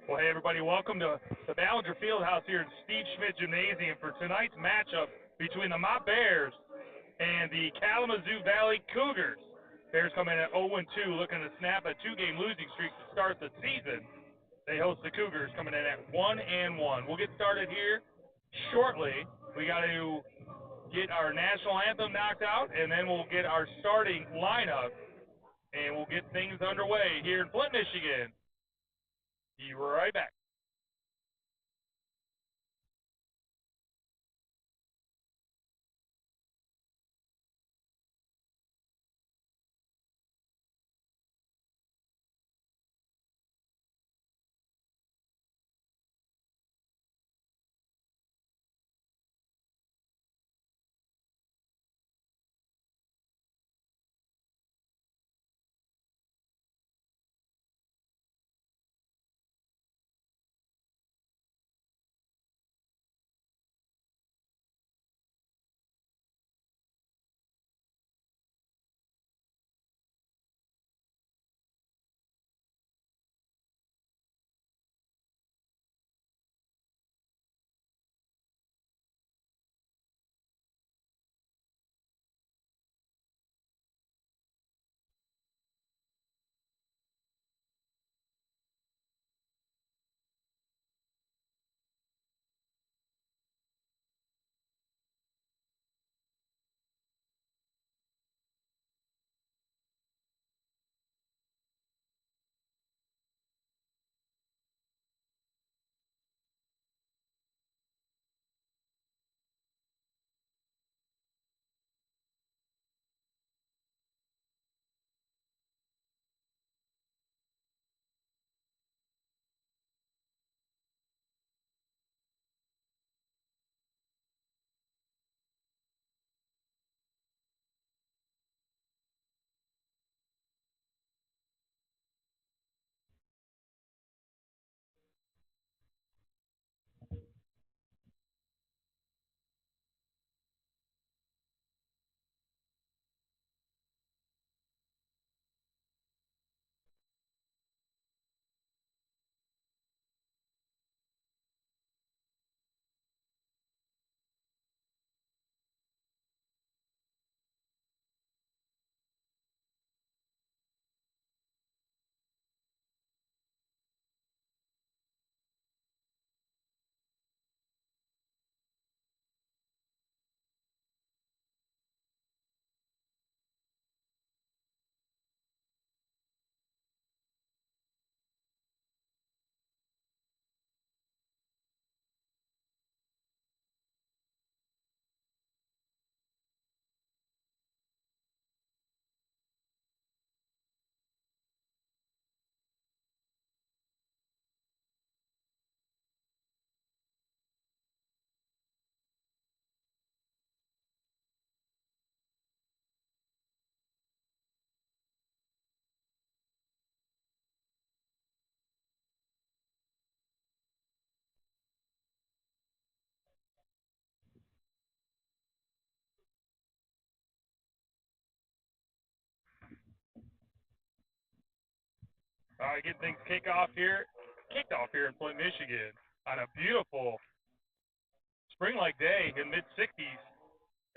Well, hey, everybody, welcome to the Ballinger Fieldhouse here in Steve Schmidt Gymnasium for tonight's matchup between the Mott Bears and the Kalamazoo Valley Cougars. Bears come in at 0-2, looking to snap a two-game losing streak to start the season. They host the Cougars coming in at 1-1. We'll get started here shortly. We got to get our national anthem knocked out, and then we'll get our starting lineup, and we'll get things underway here in Flint, Michigan. Be right back. All right, get things kicked off here in Flint, Michigan, on a beautiful spring-like day in mid-60s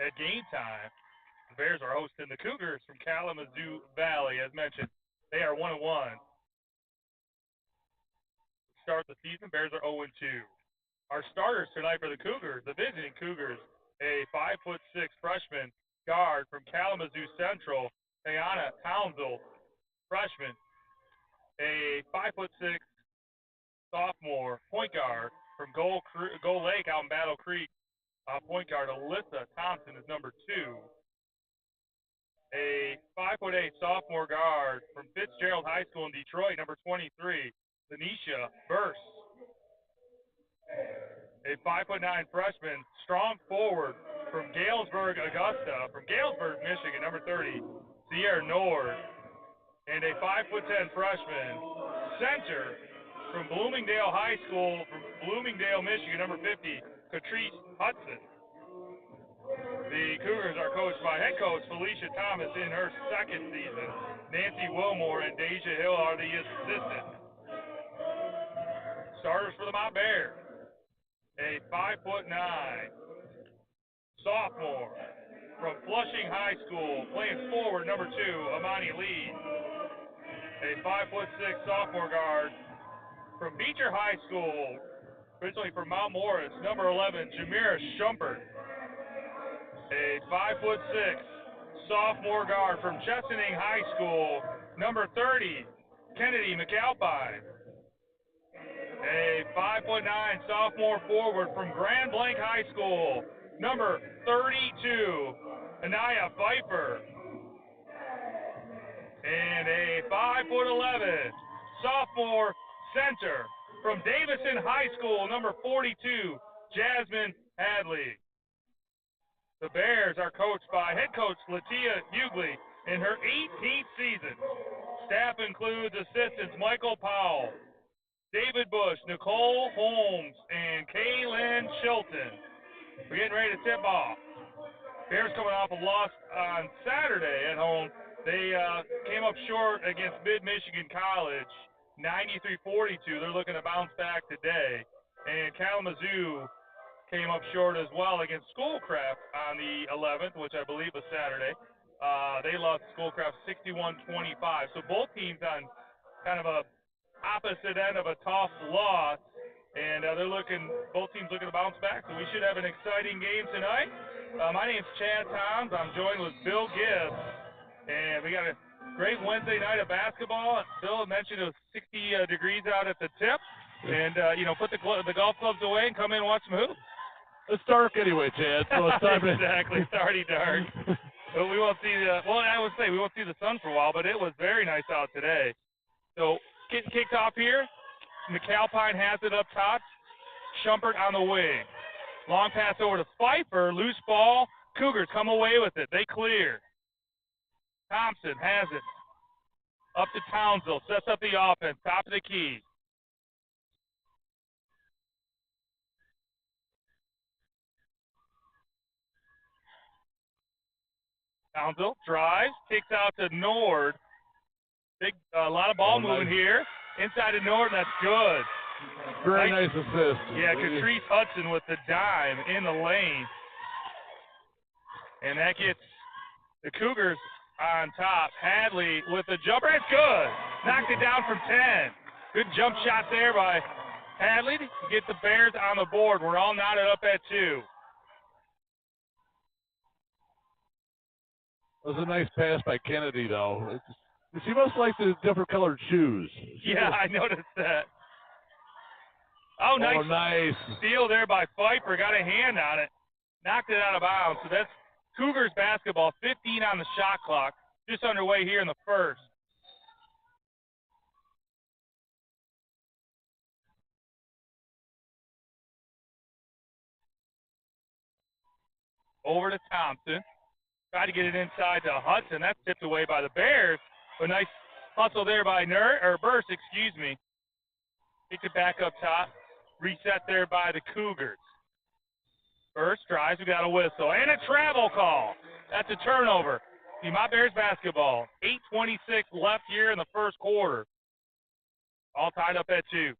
at game time. The Bears are hosting the Cougars from Kalamazoo Valley, as mentioned. They are 1-1. Start the season, Bears are 0-2. Our starters tonight for the Cougars, the visiting Cougars, a 5'6" freshman guard from Kalamazoo Central, Ayana Townsville, freshman, a 5'6" sophomore point guard from Gold Lake out in Battle Creek. Point guard Alyssa Thompson is number 2. A 5'8" sophomore guard from Fitzgerald High School in Detroit, number 23, Lanisha Burse. A 5'9" freshman, strong forward from Galesburg, Augusta, from Galesburg, Michigan, number 30, Sierra Nord. And a 5'10" freshman center from Bloomingdale High School, from Bloomingdale, Michigan, number 50, Catrice Hudson. The Cougars are coached by head coach Felicia Thomas in her second season. Nancy Wilmore and Deja Hill are the assistants. Starters for the Mott Bears. A 5'9" sophomore from Flushing High School, playing forward, number 2, Amani Lee. A 5'6" sophomore guard from Beecher High School, originally from Mount Morris, number 11, Jamira Schumpert. A 5'6" sophomore guard from Chesaning High School, number 30, Kennedy McAlpine. A 5'9" sophomore forward from Grand Blanc High School, number 32, Anaya Pfeiffer. And a 5'11" sophomore center from Davison High School, number 42, Jasmine Hadley. The Bears are coached by head coach Latia Hughley in her 18th season. Staff includes assistants Michael Powell, David Bush, Nicole Holmes, and Kaylin Chilton. We're getting ready to tip off. Bears coming off a loss on Saturday at home. They came up short against Mid-Michigan College, 93-42. They're looking to bounce back today. And Kalamazoo came up short as well against Schoolcraft on the 11th, which I believe was Saturday. They lost Schoolcraft 61-25. So both teams on kind of a opposite end of a tough loss, and both teams looking to bounce back. So we should have an exciting game tonight. My name's Chad Toms. I'm joined with Bill Gibbs, and we got a great Wednesday night of basketball. Bill mentioned it was 60 degrees out at the tip, and put the golf clubs away and come in and watch some hoops. It's dark anyway, Chad, so it's time Exactly. It's already dark. But we won't see I would say we won't see the sun for a while, but it was very nice out today. So getting kicked off here. McAlpine has it up top. Schumpert on the wing. Long pass over to Pfeiffer. Loose ball. Cougars come away with it. They clear. Thompson has it. Up to Townsville. Sets up the offense. Top of the key. Townsville drives. Kicks out to Nord. A lot of ball moving here. Inside of Nord. That's good. Very nice assist. Yeah, Catrice Hudson with the dime in the lane. And that gets the Cougars on top. Hadley with the jumper. It's good. Knocked it down from 10. Good jump shot there by Hadley to get the Bears on the board. We're all knotted up at 2. It was a nice pass by Kennedy, though. She must like the different colored shoes. Yeah, I noticed that. Oh, nice steal there by Pfeiffer. Got a hand on it. Knocked it out of bounds. So that's Cougars basketball. 15 on the shot clock. Just underway here in the first. Over to Thompson. Tried to get it inside to Hudson. That's tipped away by the Bears. A nice hustle there by Burst, excuse me. Picked it back up top. Reset there by the Cougars. Burst drives. We got a whistle. And a travel call. That's a turnover. See, Mott Bears basketball. 8:26 left here in the first quarter. All tied up at 2.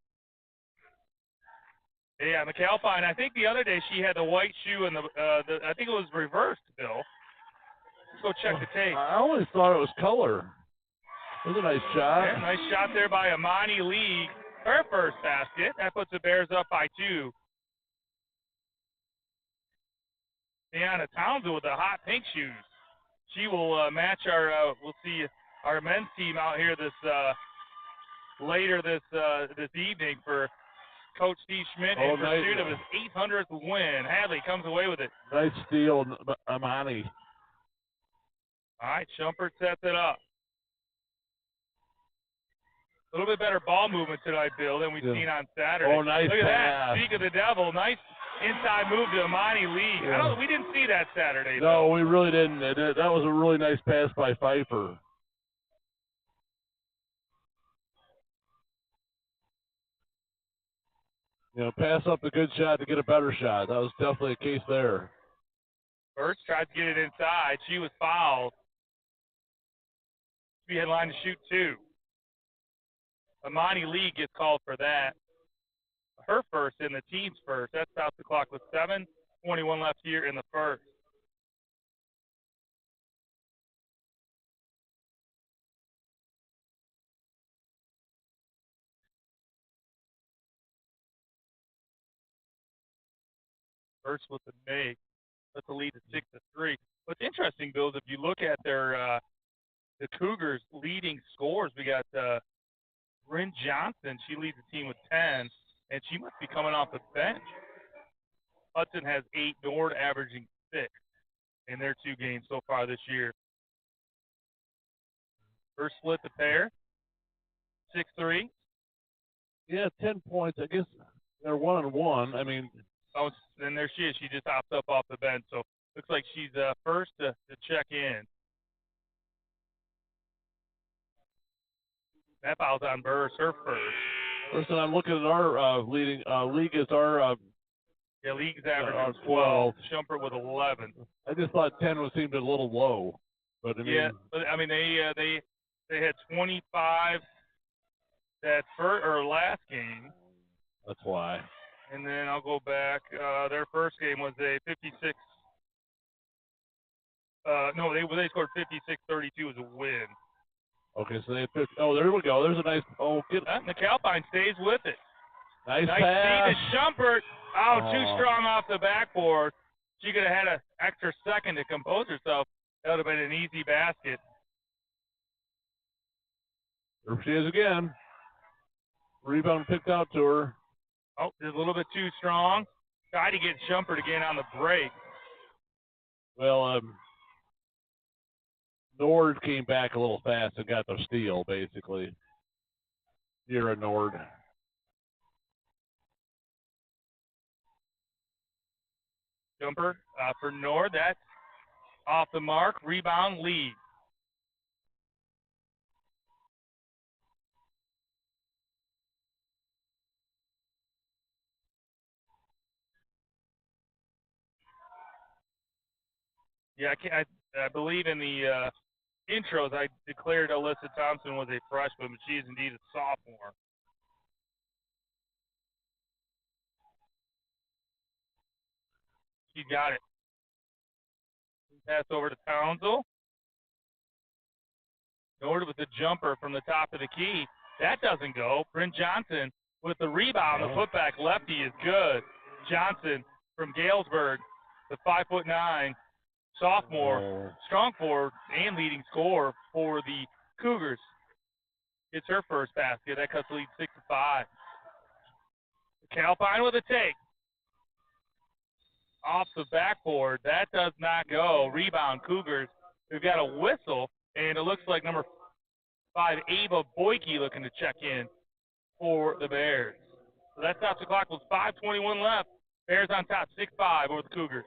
Yeah, McAlpine, I think the other day she had the white shoe and I think it was reversed, Bill. Let's go check the tape. I always thought it was color. It was a nice shot. Yeah, nice shot there by Amani Lee. Her first basket. That puts the Bears up by 2. Deanna Townsend with the hot pink shoes. She will match we'll see our men's team out here later this evening for Coach Steve Schmidt in pursuit of his 800th win. Hadley comes away with it. Nice steal, Amani. All right, Schumpert sets it up. A little bit better ball movement tonight, Bill, than we've seen on Saturday. Oh, nice Look at pass. that. Speak of the devil. Nice inside move to Amani Lee. Yeah. We didn't see that Saturday, No, though. we really didn't. That was a really nice pass by Pfeiffer. Pass up the good shot to get a better shot. That was definitely a case there. First tried to get it inside. She was fouled. She had line to shoot 2. Amani Lee gets called for that. Her first and the team's first. That stops the clock with 7:21 left here in the first. First with the make. That's the lead to 6-3. What's interesting, Bill, is if you look at their the Cougars' leading scores, we got Bryn Johnson. She leads the team with 10, and she must be coming off the bench. Hudson has 8, Nord averaging 6 in their 2 games so far this year. First split the pair, 6-3. Yeah, 10 points. I guess they're 1-1. I mean, oh, and there she is. She just hopped up off the bench, so looks like she's first to check in. That foul's on Burris, her first. Listen, I'm looking at our leading league is our league's average 12. Shumpert with 11. I just thought 10 seemed a little low, but I mean, but I mean they had 25 that last game. That's why. And then I'll go back. Their first game was a 56. No, they scored 56-32 as a win. Okay, so they had 50. Oh, there we go. There's a nice. Oh, get. The Calpine stays with it. Nice pass. Nice to Shumpert. Too strong off the backboard. She could have had an extra second to compose herself. That would have been an easy basket. There she is again. Rebound picked out to her. Oh, just a little bit too strong. Tried to get Shumpert again on the break. Well, Nord came back a little fast and got the steal, basically. Here at Nord. Jumper for Nord. That's off the mark. Rebound lead. Yeah, I believe in the intros I declared Alyssa Thompson was a freshman, but she is indeed a sophomore. She got it. Pass over to Townsville. Nord with the jumper from the top of the key. That doesn't go. Bryn Johnson with the rebound. The putback lefty is good. Johnson from Galesburg, the 5'9" sophomore, strong forward and leading scorer for the Cougars. It's her first basket. That cuts the lead 6-5. Calpine with a take. Off the backboard. That does not go. Rebound, Cougars. We've got a whistle, and it looks like number 5, Ava Boyke, looking to check in for the Bears. So that stops the clock with 5:21 left. Bears on top, 6-5 over the Cougars.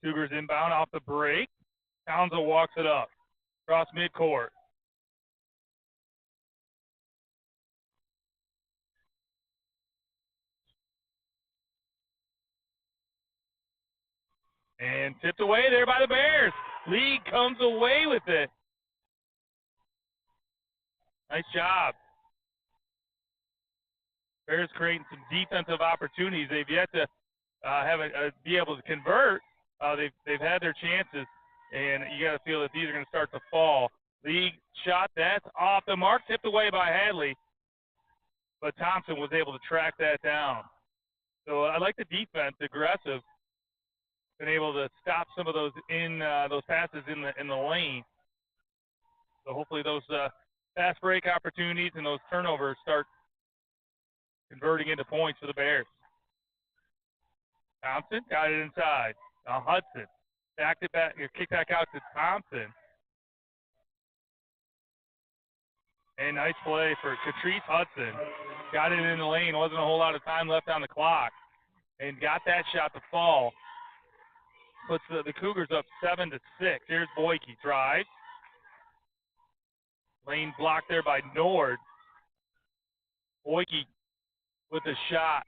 Cougars inbound off the break. Townsville walks it up. Across midcourt. And tipped away there by the Bears. League comes away with it. Nice job. Bears creating some defensive opportunities. They've yet to be able to convert. They've had their chances And you got to feel that these are going to start to fall. League shot, that's off the mark, tipped away by Hadley. But Thompson was able to track that down. So I like the defense, aggressive, been able to stop some of those those passes in the lane. So hopefully those fast break opportunities and those turnovers start converting into points for the Bears. Thompson got it inside. Now Hudson backed it back, kicked back out to Thompson. And nice play for Catrice Hudson. Got it in the lane. Wasn't a whole lot of time left on the clock. And got that shot to fall. Puts the Cougars up 7-6. Here's Boyke. Drives. Lane blocked there by Nord. Boyke with the shot.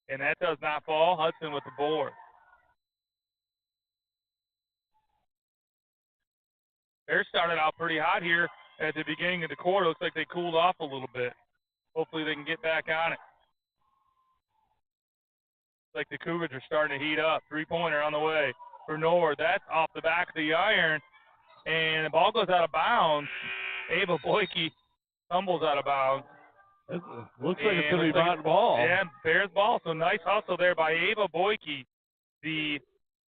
And that does not fall. Hudson with the board. Bears started out pretty hot here at the beginning of the quarter. Looks like they cooled off a little bit. Hopefully they can get back on it. Looks like the Cougars are starting to heat up. Three-pointer on the way for Nord. That's off the back of the iron. And the ball goes out of bounds. Ava Boyke tumbles out of bounds. It looks like it's going to be Mott ball. Yeah, Bears ball. So nice hustle there by Ava Boyke, the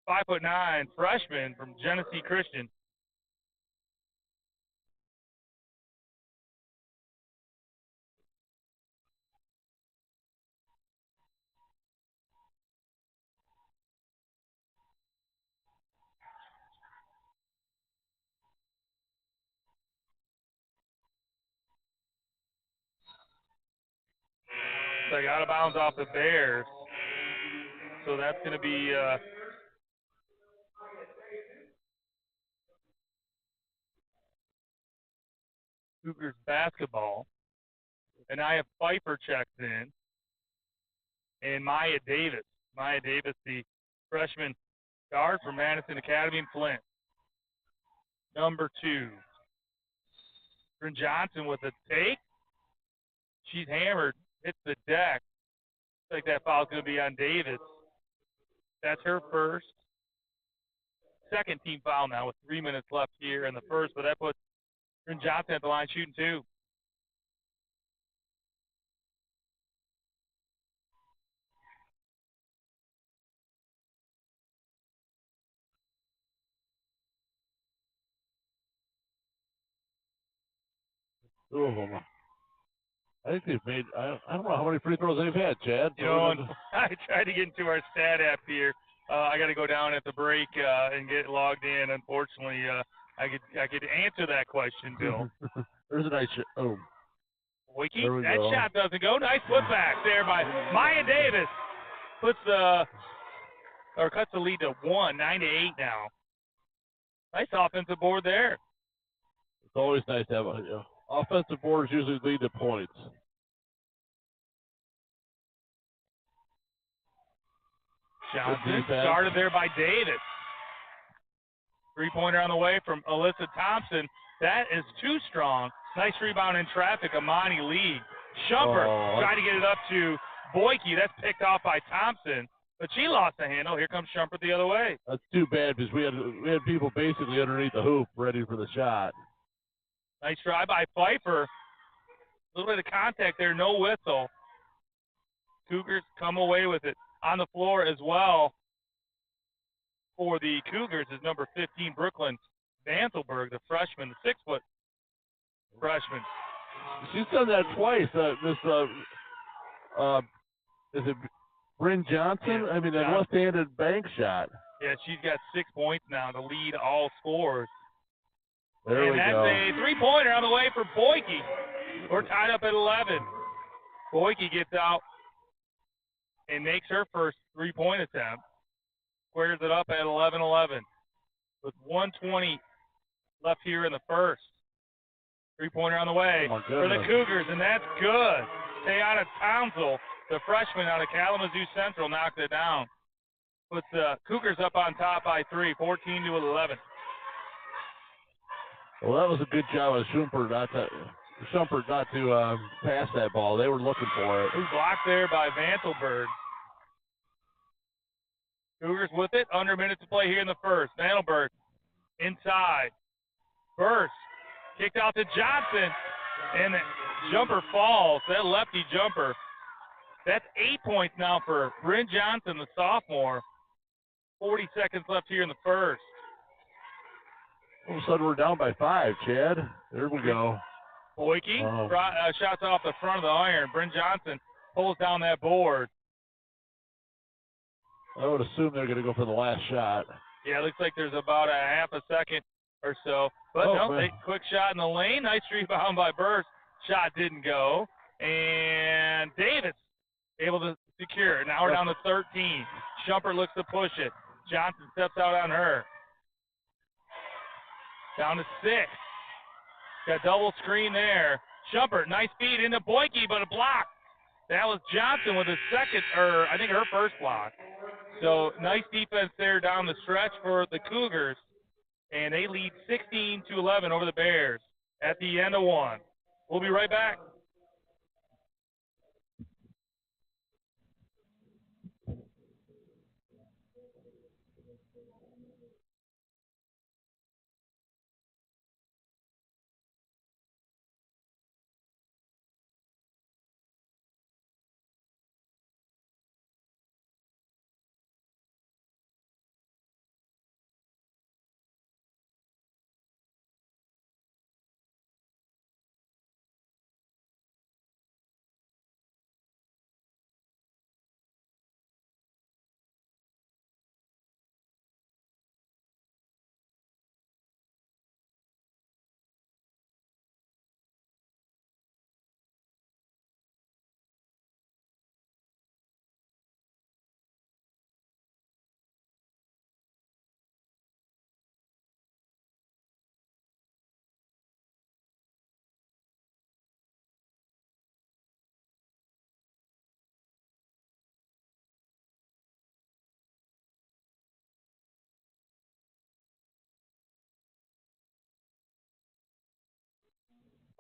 5'9" freshman from Genesee Christian. Like out of bounds off the Bears. So that's going to be Cougars basketball. And I have Pfeiffer checks in. And Maya Davis. Maya Davis, the freshman guard from Madison Academy in Flint. Number 2. Bryn Johnson with a take. She's hammered. Hits the deck. Looks like that foul's going to be on Davis. That's her first. Second team foul now with 3 minutes left here in the first, but that puts Bryn Johnson at the line shooting 2. Two of them. I think they've made, I don't know how many free throws they've had, Chad. You know, I tried to get into our stat app here. I got to go down at the break and get logged in. Unfortunately, I could answer that question, Bill. There's a nice shot. Oh. Boyke, that shot doesn't go. Nice putback there by Maya Davis. Cuts the lead to 1, 9-8 now. Nice offensive board there. It's always nice to have offensive boards usually lead to points. Johnson started there by Davis. Three-pointer on the way from Alyssa Thompson. That is too strong. Nice rebound in traffic, Amani Lee. Shumpert trying to get it up to Boyke. That's picked off by Thompson, but she lost the handle. Here comes Shumpert the other way. That's too bad because we had people basically underneath the hoop ready for the shot. Nice try by Pfeiffer. A little bit of contact there, no whistle. Cougars come away with it. On the floor as well for the Cougars is number 15, Brooklyn Vantelberg, the freshman, the 6-foot freshman. She's done that twice. Is it Bryn Johnson? Yeah, I mean, that left-handed bank shot. Yeah, she's got 6 points now to lead all scores. There we go. And that's a three-pointer on the way for Boyke. We're tied up at 11. Boyke gets out and makes her first three-point attempt. Squares it up at 11-11 with 1:20 left here in the first. Three-pointer on the way for the Cougars, and that's good. Tayana Townsell, the freshman out of Kalamazoo Central, knocked it down. Puts the Cougars up on top by 3, 14-11. Well, that was a good job of Shumpert not to pass that ball. They were looking for it. It was blocked there by Vantelberg. Cougars with it. Under a minute to play here in the first. Vantelberg inside. Burst. Kicked out to Johnson. And the jumper falls. That lefty jumper. That's 8 points now for Bryn Johnson, the sophomore. 40 seconds left here in the first. All of a sudden, we're down by 5, Chad. There we go. Boyke shots off the front of the iron. Bryn Johnson pulls down that board. I would assume they're going to go for the last shot. Yeah, it looks like there's about a half a second or so. But quick shot in the lane. Nice rebound by Burst. Shot didn't go. And Davis able to secure it. Now we're down to 13. Shumpert looks to push it. Johnson steps out on her. Down to 6. Got double screen there. Shumpert, nice feed into Boyke, but a block. That was Johnson with his second, or I think her first block. So nice defense there down the stretch for the Cougars. And they lead 16-11 over the Bears at the end of one. We'll be right back.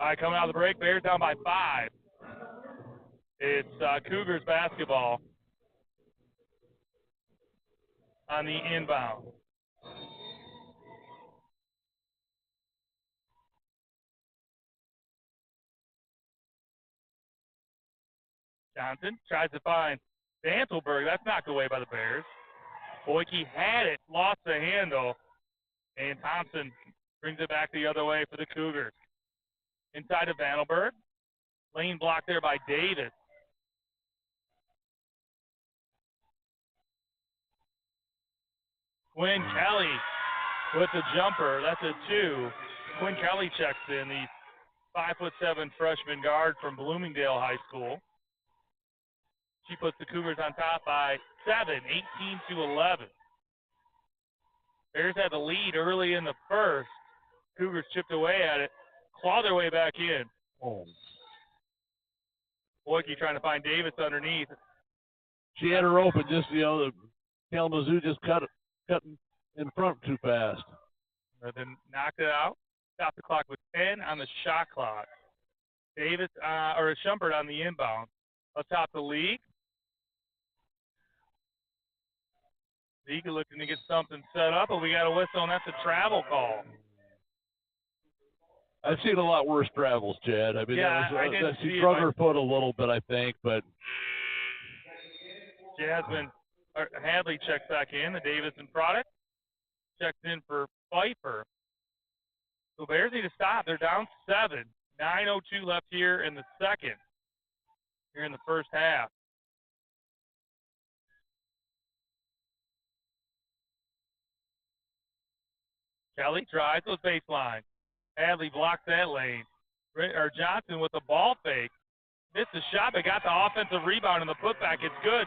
All right, coming out of the break, Bears down by 5. It's Cougars basketball on the inbound. Johnson tries to find Vantelberg. That's knocked away by the Bears. Boyke had it, lost the handle, and Thompson brings it back the other way for the Cougars. Inside of Vantelberg. Lane blocked there by Davis. Quinn Kelly with the jumper. That's a 2. Quinn Kelly checks in, the 5'7" freshman guard from Bloomingdale High School. She puts the Cougars on top by 7, 18-11. Bears had the lead early in the first. Cougars chipped away at it, clawed their way back in. Oh. Boyke trying to find Davis underneath. She had her open, just, the Kalamazoo just cut in front too fast. And then knocked it out. Stopped the clock with 10 on the shot clock. Davis, or Shumpert on the inbound. Atop the league. League looking to get something set up, but we got a whistle, and that's a travel call. I've seen a lot worse travels, Chad. I mean, yeah, she drug her foot a little bit, I think, but Hadley checks back in. The Davison product checks in for Pfeiffer. So Bears need to stop. They're down 7. 9:02 left here in the second. Here in the first half. Kelly tries those baseline. Hadley blocks that lane. Johnson with the ball fake. Missed the shot, but got the offensive rebound and the putback. It's good.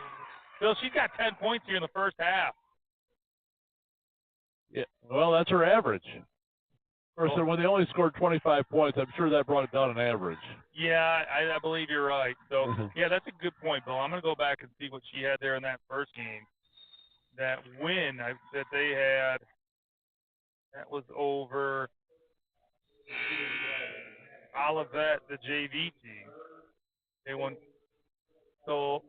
Phil, she's got 10 points here in the first half. Yeah, well, that's her average. Of course, when they only scored 25 points, I'm sure that brought it down an average. Yeah, I believe you're right. So, yeah, that's a good point, Bill. I'm going to go back and see what she had there in that first game. That win that they had, that was over Olivet, the JV team. They won. So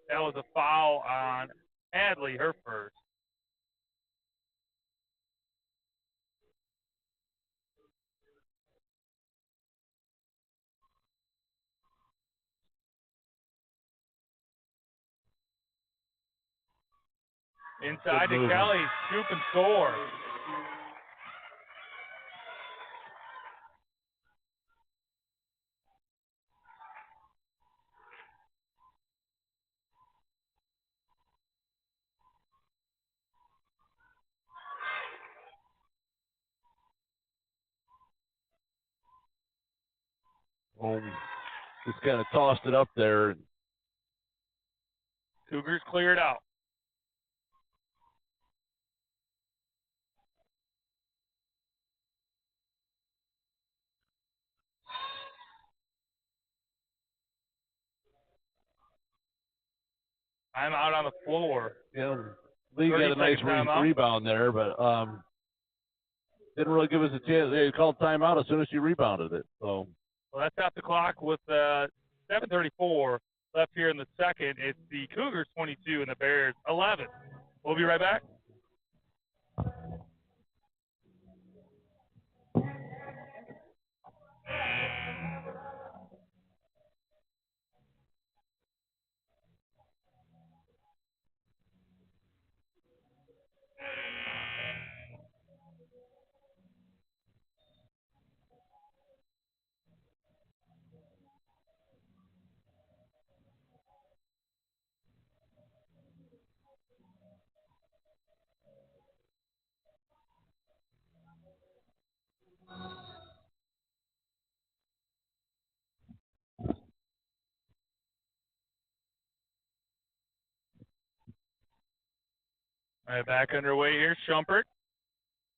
that was a foul on Hadley, her first. Inside to movement. Kelly, scoop and score. Just kind of tossed it up there. Cougars cleared out. I'm out on the floor. Yeah, Lee got a nice rebound there, but didn't really give us a chance. They called timeout as soon as she rebounded it. So, well, that stopped the clock with 7:34 left here in the second. It's the Cougars 22 and the Bears 11. We'll be right back. All right, back underway here. Schumpert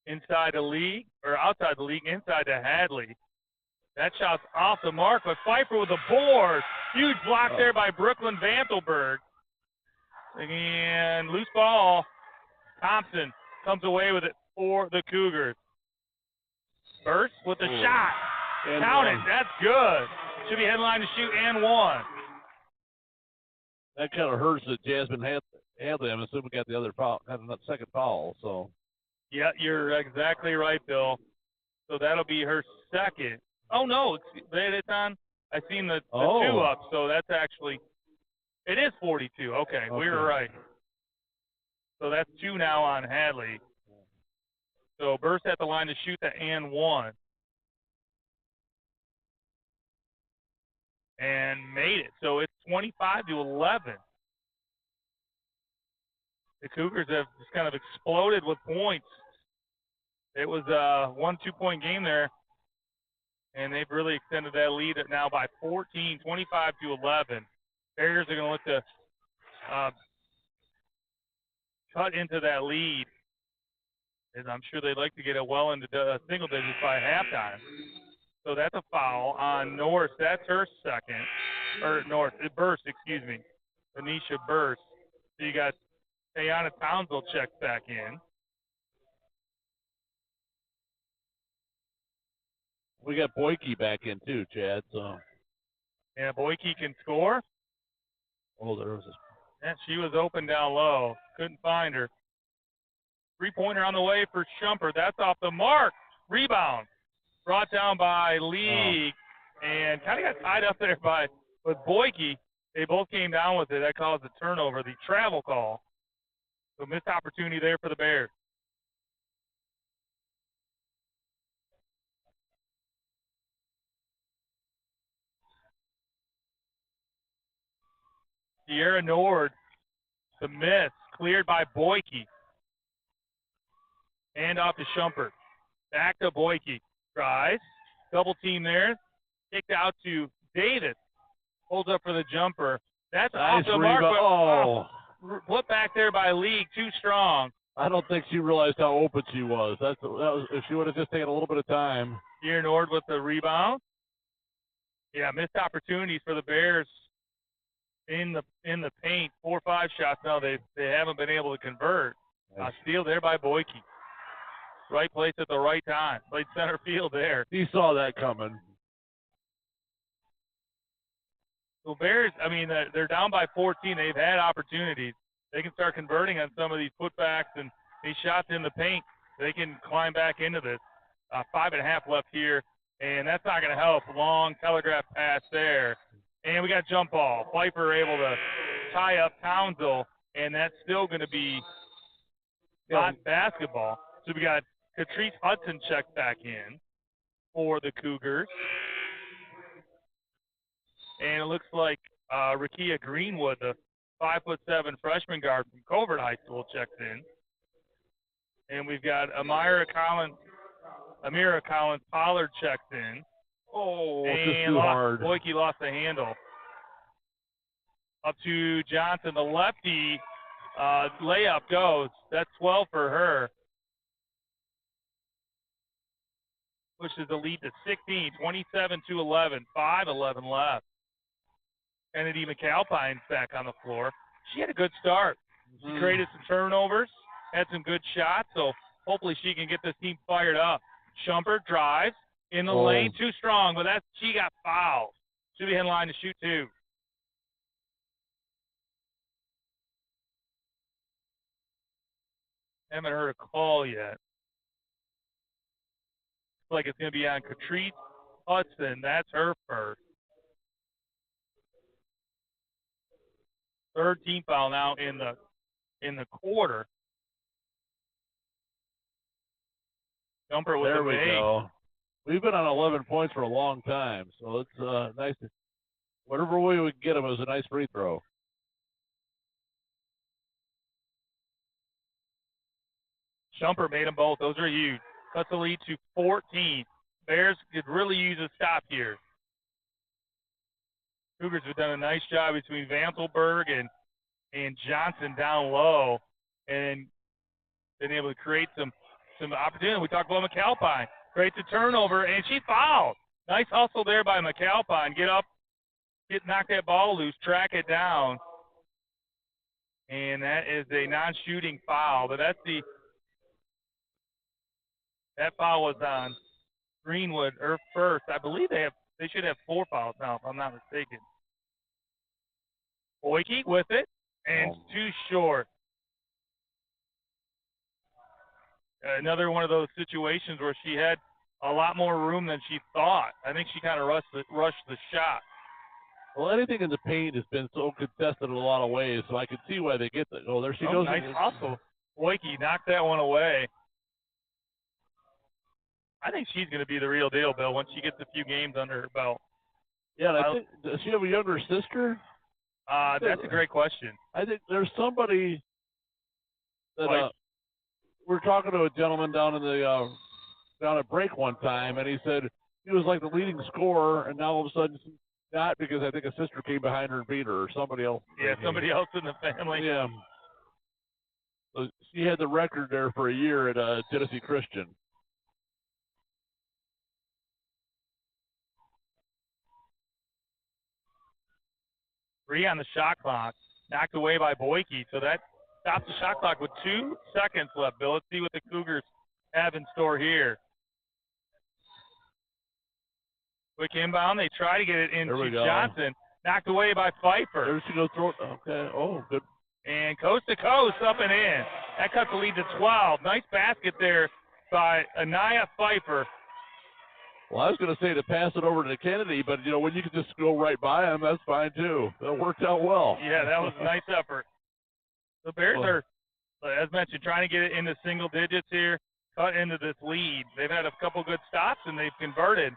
inside the league, or outside the league, inside to Hadley. That shot's off the mark, but Pfeiffer with a board. Huge block there by Brooklyn Vantelberg. And loose ball. Thompson comes away with it for the Cougars. Burst with the shot. Count it. That's good. Should be headline to shoot and one. That kind of hurts that Jasmine Hadley. I'm assuming got the other foul, had a second foul. So. Yeah, you're exactly right, Bill. So that'll be her second. Oh no, it's on. I seen the 2 up, so that's actually. It is 42. Okay, we were right. So that's 2 now on Hadley. So Burst at the line to shoot the and one. And made it. So it's 25-11. The Cougars have just kind of exploded with points. It was a 1-2-point game there. And they've really extended that lead now by 14, 25-11. Bears are going to look to cut into that lead. And I'm sure they'd like to get it well into single digits by halftime. So that's a foul on North. That's her second. Or North. Burst, excuse me. Anisha Burst. So you got Ayana Townsville checks back in. We got Boyke back in too, Chad. So. Yeah, Boyke can score. Oh, there was a. Yeah, she was open down low. Couldn't find her. 3-pointer on the way for Schumpert. That's off the mark. Rebound. Brought down by League. And kind of got tied up there with Boyke. They both came down with it. That caused a turnover, the travel call. So missed opportunity there for the Bears. Sierra Nord, the miss, cleared by Boyke. And off to Schumpert. Back to Boyke. Tries. Double team there. Kicked out to Davis. Holds up for the jumper. That's nice off the mark. But, put back there by League. Too strong. I don't think she realized how open she was. That was if she would have just taken a little bit of time. Sierra Nord with the rebound. Yeah, missed opportunities for the Bears in the paint. 4 or 5 shots now. They haven't been able to convert. Steal there by Boyke. Right place at the right time. Played center field there. He saw that coming. So Bears, I mean, they're down by 14. They've had opportunities. They can start converting on some of these putbacks and these shots in the paint. They can climb back into this. 5.5 left here, and that's not going to help. Long telegraph pass there. And we got jump ball. Pfeiffer able to tie up Townsville, and that's still going to be Mott basketball. So we got Catrice Hudson checked back in for the Cougars. And it looks like Rakia Greenwood, the 5'7" freshman guard from Covert High School, checks in. And we've got Amira Collins Pollard checks in. Oh, and just too hard. Boyke lost the handle. Up to Johnson, the lefty. Layup goes. That's 12 for her. Pushes the lead to 16, 27-11, 5:11 left. Kennedy McAlpine's back on the floor. She had a good start. She created some turnovers, had some good shots, so hopefully she can get this team fired up. Shumpert drives in the lane, too strong, but she got fouled. Should be in line to shoot two. Haven't heard a call yet. Looks like it's going to be on Catrice Hudson. That's her first. Third team foul now in the quarter. Jumper with there we go. We've been on 11 points for a long time, so it's nice to. Whatever way we can get them is a nice free throw. Jumper made them both. Those are huge. Cuts the lead to 14. Bears could really use a stop here. Cougars have done a nice job between Vanselberg and Johnson down low and been able to create some opportunity. We talked about McAlpine. Creates a turnover, and she fouled. Nice hustle there by McAlpine. Knock that ball loose, track it down. And that is a non-shooting foul. But that foul was on Greenwood, her first. I believe they should have 4 fouls now, if I'm not mistaken. Boyke with it, and too short. Another one of those situations where she had a lot more room than she thought. I think she kind of rushed the shot. Well, anything in the paint has been so contested in a lot of ways, so I can see why they get that. Oh, there she goes. Nice hustle. Boyke knocked that one away. I think she's going to be the real deal, Bill, once she gets a few games under her belt. Yeah, I think, does she have a younger sister? That's a great question. I think there's somebody that we're talking to a gentleman down at break one time, and he said he was like the leading scorer, and now all of a sudden not, because I think a sister came behind her and beat her, or somebody else. Yeah, somebody else in the family. Yeah. So she had the record there for a year at Tennessee Christian. Three on the shot clock, knocked away by Boyke. So that stops the shot clock with 2 seconds left, Bill. Let's see what the Cougars have in store here. Quick inbound. They try to get it into Johnson. Knocked away by Pfeiffer. There she goes. Okay. Oh, good. And coast to coast, up and in. That cuts the lead to 12. Nice basket there by Anaya Pfeiffer. Well, I was going to say to pass it over to Kennedy, but, when you can just go right by him, that's fine, too. That worked out well. Yeah, that was a nice effort. The Bears are, as mentioned, trying to get it into single digits here, cut into this lead. They've had a couple good stops, and they've converted.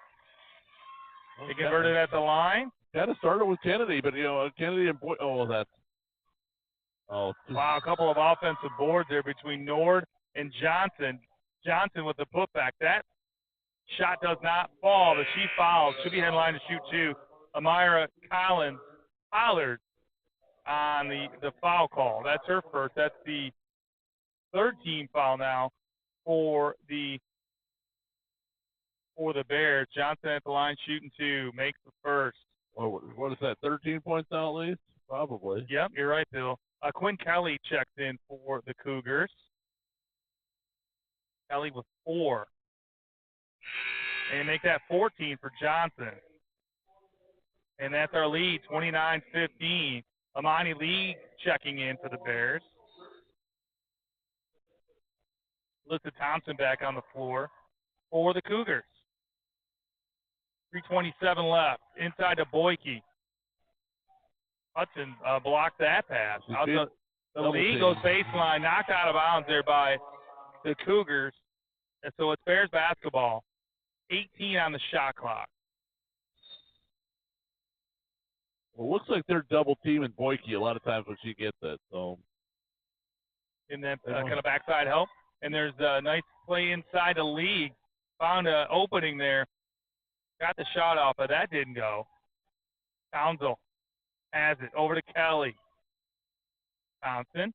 They converted at the line. Kind of started with Kennedy, but, Kennedy and wow, a couple of offensive boards there between Nord and Johnson. Johnson with the putback. That shot does not fall, but she fouls. Should be headline to shoot two. Amira Collins Pollard on the foul call. That's her first. That's the third team foul now for the Bears. Johnson at the line shooting two, makes the first. What is that, 13 points now at least? Probably. Yep, you're right, Bill. Quinn Kelly checked in for the Cougars. Kelly with 4. And make that 14 for Johnson. And that's our lead, 29-15. Amani Lee checking in for the Bears. Alyssa Thompson back on the floor for the Cougars. 3:27 left. Inside to Boyke. Hudson blocked that pass. The lead goes baseline, knocked out of bounds there by the Cougars. And so it's Bears basketball. 18 on the shot clock. Well, it looks like they're double teaming Boyke a lot of times when she gets it. So In that kind of backside help. And there's a nice play inside the league. Found an opening there. Got the shot off, but that didn't go. Townsville has it over to Kelly. Thompson.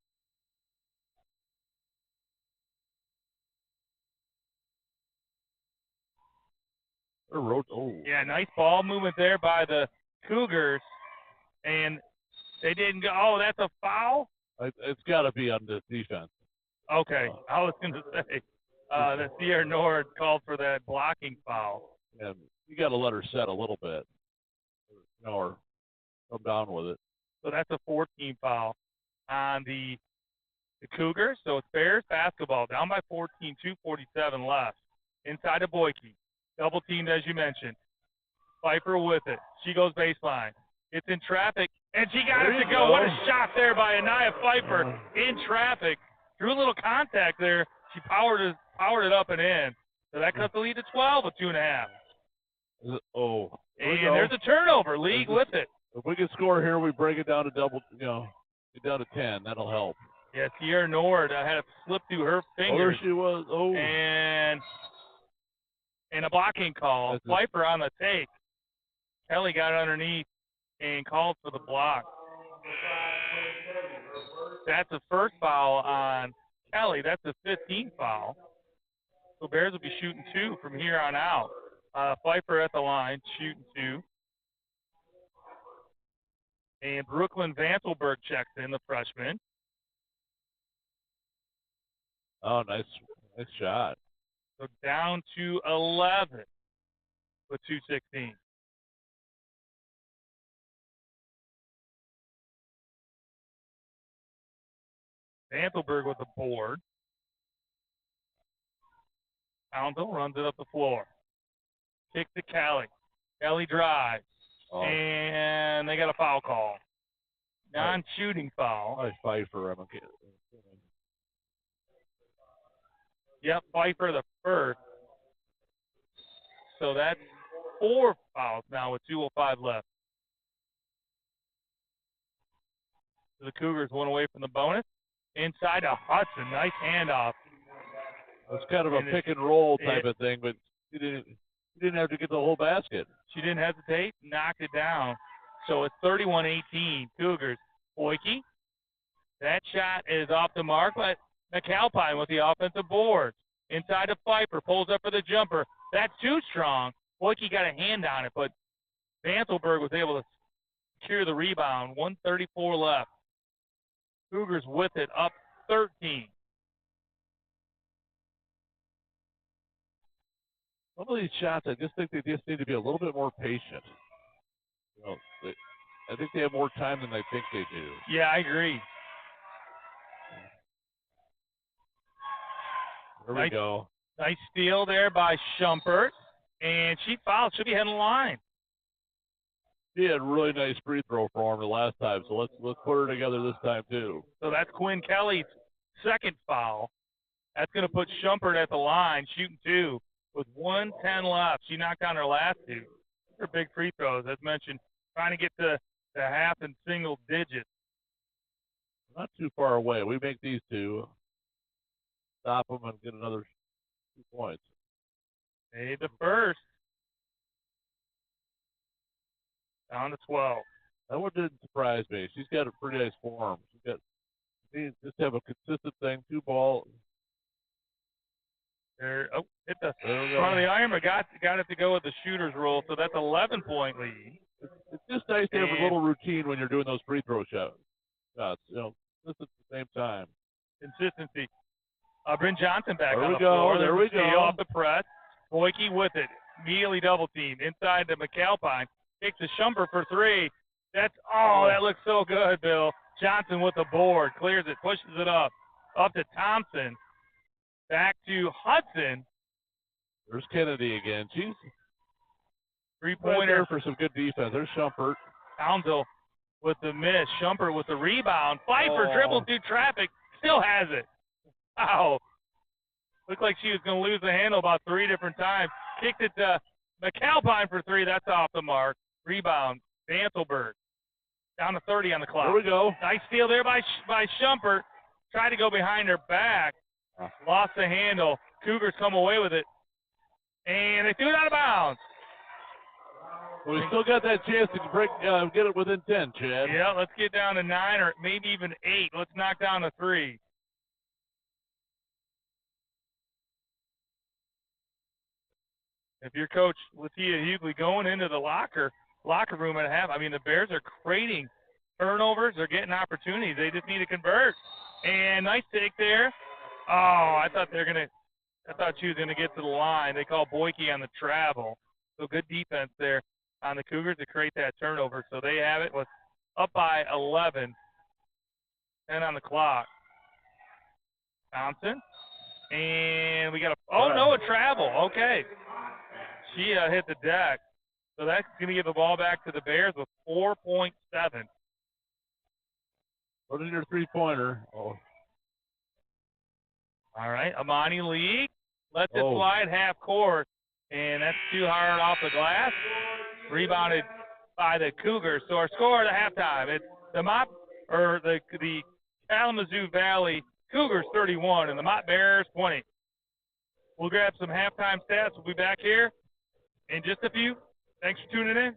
Yeah, nice ball movement there by the Cougars. And they didn't go. Oh, that's a foul? It's got to be on the defense. Okay. I was going to say that Sierra Nord called for that blocking foul. Yeah, you got to let her set a little bit. Or come down with it. So that's a 14 foul on the Cougars. So it's Bears basketball down by 14, 2:47 left. Inside of Boyke. Double teamed, as you mentioned. Pfeiffer with it. She goes baseline. It's in traffic, and she got it to go. What a shot there by Anaya Pfeiffer in traffic. Drew a little contact there. She powered it up and in. So that cuts the lead to 12 with 2.5. Oh. And there's a turnover. League with it. If we can score here, we break it down to get down to 10. That'll help. Yeah, Sierra Nord had a slip through her fingers. Oh, there she was. Oh. And a blocking call. Pfeiffer on the take. Kelly got underneath and called for the block. That's the first foul on Kelly. That's the 15th foul. So Bears will be shooting 2 from here on out. Pfeiffer at the line, shooting 2. And Brooklyn Vanselberg checks in, the freshman. Oh, nice shot. So down to 11 with 2:16. Vanselberg with the board. Townsville runs it up the floor. Kick to Kelly. Kelly drives. Oh. And they got a foul call. Non-shooting foul. Nice Pfeiffer. I'm okay. Yep, Pfeiffer the first. So that's 4 fouls now with 2:05 left. So the Cougars one away from the bonus. Inside to Hudson. Nice handoff. It's kind of a pick and roll type of thing, but you didn't have to get the whole basket. She didn't hesitate, knocked it down. So it's 31-18, Cougars. Boyke, that shot is off the mark, but McAlpine with the offensive boards. Inside to Pfeiffer, pulls up for the jumper. That's too strong. Boyke got a hand on it, but Vanselberg was able to secure the rebound. 1:34 left. Cougars with it, up 13. Some of these shots, I just think they just need to be a little bit more patient. I think they have more time than I think they do. Yeah, I agree. There we go. Nice steal there by Schumpert, and she fouled. She'll be heading the line. She had a really nice free throw for him the last time, so let's put her together this time too. So that's Quinn Kelly's second foul. That's going to put Schumpert at the line, shooting 2 with 1:10 left. She knocked down her last 2. Her big free throws, as mentioned, trying to get to half and single digits. Not too far away. We make these 2, stop them, and get another 2 points. Made the first. Down to 12. That one didn't surprise me. She's got a pretty nice form. She just have a consistent thing. 2 ball. There, hit the front of the iron, but got it to go with the shooter's roll. So that's 11-point lead. It's just nice to have a little routine when you're doing those free throw shots. Just at the same time. Consistency. Bryn Johnson back there on we the go. floor. There we go. Off the press. Boyke with it. Immediately double team. Inside to McAlpine. Takes the Schumpert for 3. That looks so good, Bill. Johnson with the board. Clears it. Pushes it up. Up to Thompson. Back to Hudson. There's Kennedy again. She's three-pointer right for some good defense. There's Schumpert. Townsville with the miss. Schumpert with the rebound. Pfeiffer dribbled through traffic. Still has it. Wow. Looked like she was going to lose the handle about 3 different times. Kicked it to McAlpine for 3. That's off the mark. Rebound, Danselberg. Down to 30 on the clock. Here we go. Nice steal there by Shumpert. Tried to go behind her back. Lost the handle. Cougars come away with it. And they threw it out of bounds. We still got that chance to get it within 10, Chad. Yeah, let's get down to 9 or maybe even 8. Let's knock down to 3. If you're Coach Latia Hughley going into the locker room at half, I mean, the Bears are creating turnovers. They're getting opportunities. They just need to convert. And nice take there. Oh, I thought she was gonna get to the line. They call Boyke on the travel. So good defense there on the Cougars to create that turnover. So they have it. Was up by 11. 10 on the clock. Thompson. And we got a travel. Okay. She hit the deck. So that's going to give the ball back to the Bears with 4.7. Put in your three-pointer. Oh. All right. Amani Lee lets it slide half court, and that's too hard off the glass. Rebounded by the Cougars. So our score at halftime, it's the Kalamazoo Valley Cougars 31 and the Mott Bears 20. We'll grab some halftime stats. We'll be back here in just a few. Thanks for tuning in.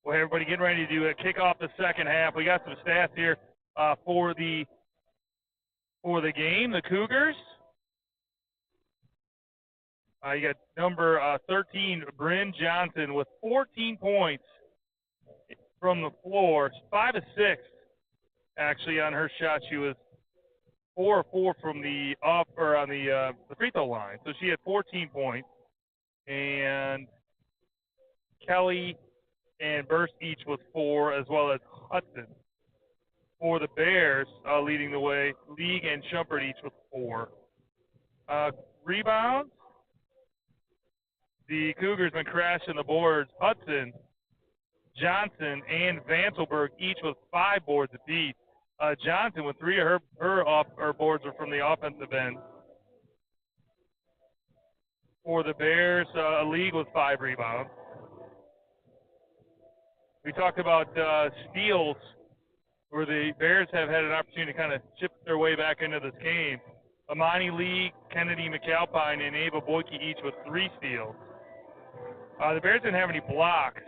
Well, everybody getting ready to kick off the second half. We got some stats here for the game. The Cougars. You got number 13, Bryn Johnson, with 14 points from the floor, 5 of 6 actually on her shot. She was 4 of 4 from the off or on the free throw line, so she had 14 points. And Kelly and Burst each with 4, as well as Hudson. For the Bears, leading the way, League and Shumpert each with 4. Rebounds, the Cougars been crashing the boards. Hudson, Johnson, and Vanselberg each with 5 boards apiece. Johnson with 3 of her boards were from the offensive end. For the Bears, League with 5 rebounds. We talked about steals, where the Bears have had an opportunity to kind of chip their way back into this game. Amani Lee, Kennedy McAlpine, and Ava Boyke each with 3 steals. The Bears didn't have any blocks.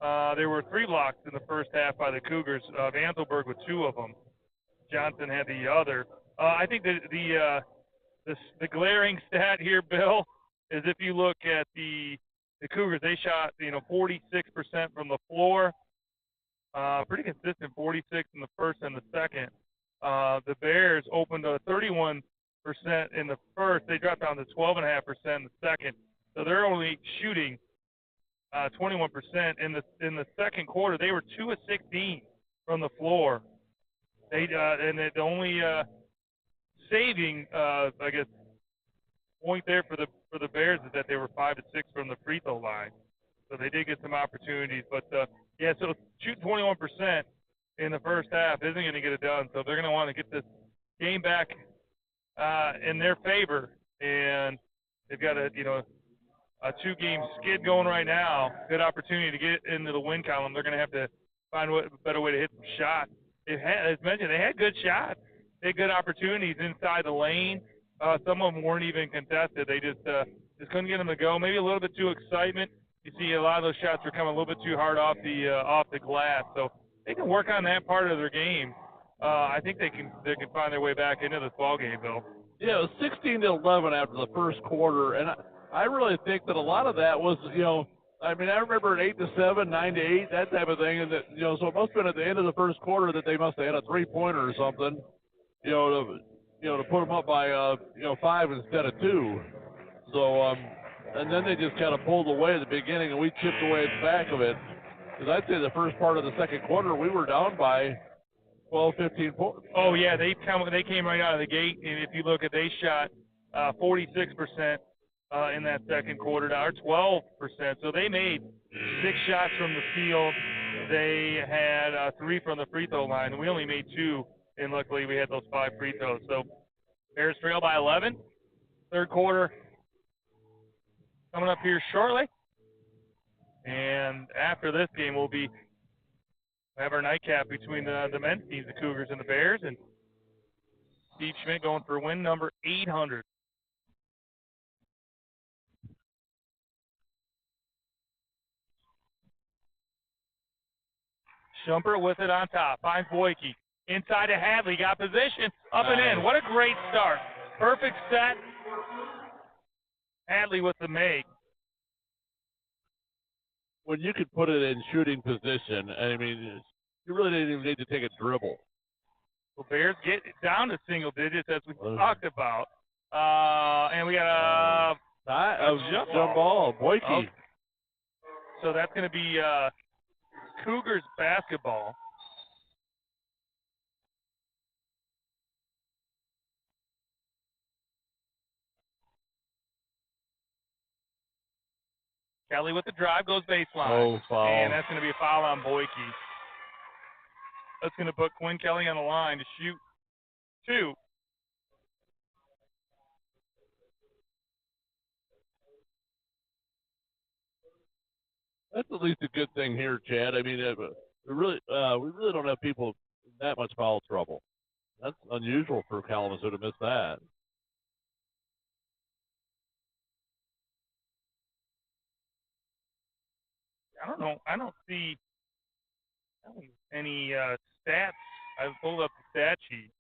There were 3 blocks in the first half by the Cougars. Vanselberg with 2 of them. Johnson had the other. I think the glaring stat here, Bill, is if you look at the Cougars, they shot 46% from the floor. Pretty consistent, 46 in the first and the second. The Bears opened to 31% in the first. They dropped down to 12.5% in the second. So they're only shooting 21% in the second quarter. They were 2 of 16 from the floor. And the only saving, I guess, point there for the Bears is that they were 5 of 6 from the free throw line. So they did get some opportunities, but yeah, so shooting 21% in the first half isn't going to get it done. So they're going to want to get this game back in their favor, and they've got a 2-game skid going right now. Good opportunity to get into the win column. They're going to have to find a better way to hit some shots. As mentioned, they had good shots. They had good opportunities inside the lane. Some of them weren't even contested. They just couldn't get them to go. Maybe a little bit too excitement. You see a lot of those shots are coming a little bit too hard off the glass. So they can work on that part of their game. I think they can find their way back into this ball game, Bill. Yeah, it was 16-11 after the first quarter, and I really think that a lot of that was, I remember 8-7, 9-8, that type of thing, and that, so it must have been at the end of the first quarter that they must have had a 3-pointer or something, to put them up by 5 instead of 2. So, and then they just kind of pulled away at the beginning, and we chipped away at the back of it. Because I'd say the first part of the second quarter, we were down by 12, 15 points. Oh yeah, they came right out of the gate, and if you look at, they shot 46% in that second quarter. Now 12%, so they made 6 shots from the field. They had 3 from the free throw line, and we only made 2, and luckily we had those 5 free throws. So Bears trail by 11. Third quarter coming up here shortly, and after this game we'll have our nightcap between the men's teams, the Cougars and the Bears, and Steve Schmidt going for win number 800. Shumpert with it on top. Finds Boyke. Inside to Hadley. Got position. Up and in. What a great start. Perfect set. Hadley with the make. When you could put it in shooting position, you really didn't even need to take a dribble. Well, Bears get down to single digits, as we talked about. And we got a jump ball. Boyke. Oh. So that's going to be Cougars basketball. Kelly with the drive, goes baseline. Oh, foul. And that's going to be a foul on Boyke. That's going to put Quinn Kelly on the line to shoot 2. That's at least a good thing here, Chad. We really don't have people in that much foul trouble. That's unusual for Kalamazoo to miss that. I don't know. I don't see any stats. I pulled up the stat sheet.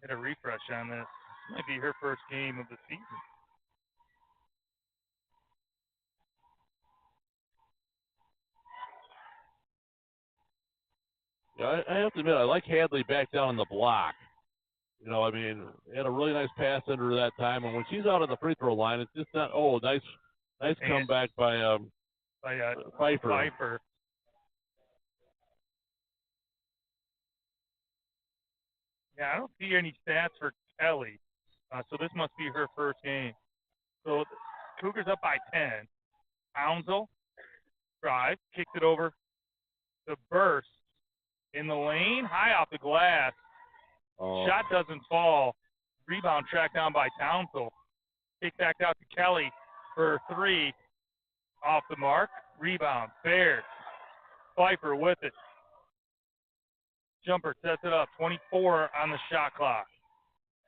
Get a refresh on this. Might be her first game of the season. Yeah, I have to admit, I like Hadley back down in the block. You know, I mean, had a really nice pass under that time, and when she's out on the free throw line, it's just not. Oh, nice comeback by Pfeiffer. Pfeiffer. Yeah, I don't see any stats for Kelly, so this must be her first game. So Cougars up by 10. Townsville drives, kicks it over to Burst in the lane, high off the glass. Oh. Shot doesn't fall. Rebound tracked down by Townsville. Kick back out to Kelly for 3. Off the mark. Rebound. Bears. Pfeiffer with it. Jumper sets it up. 24 on the shot clock.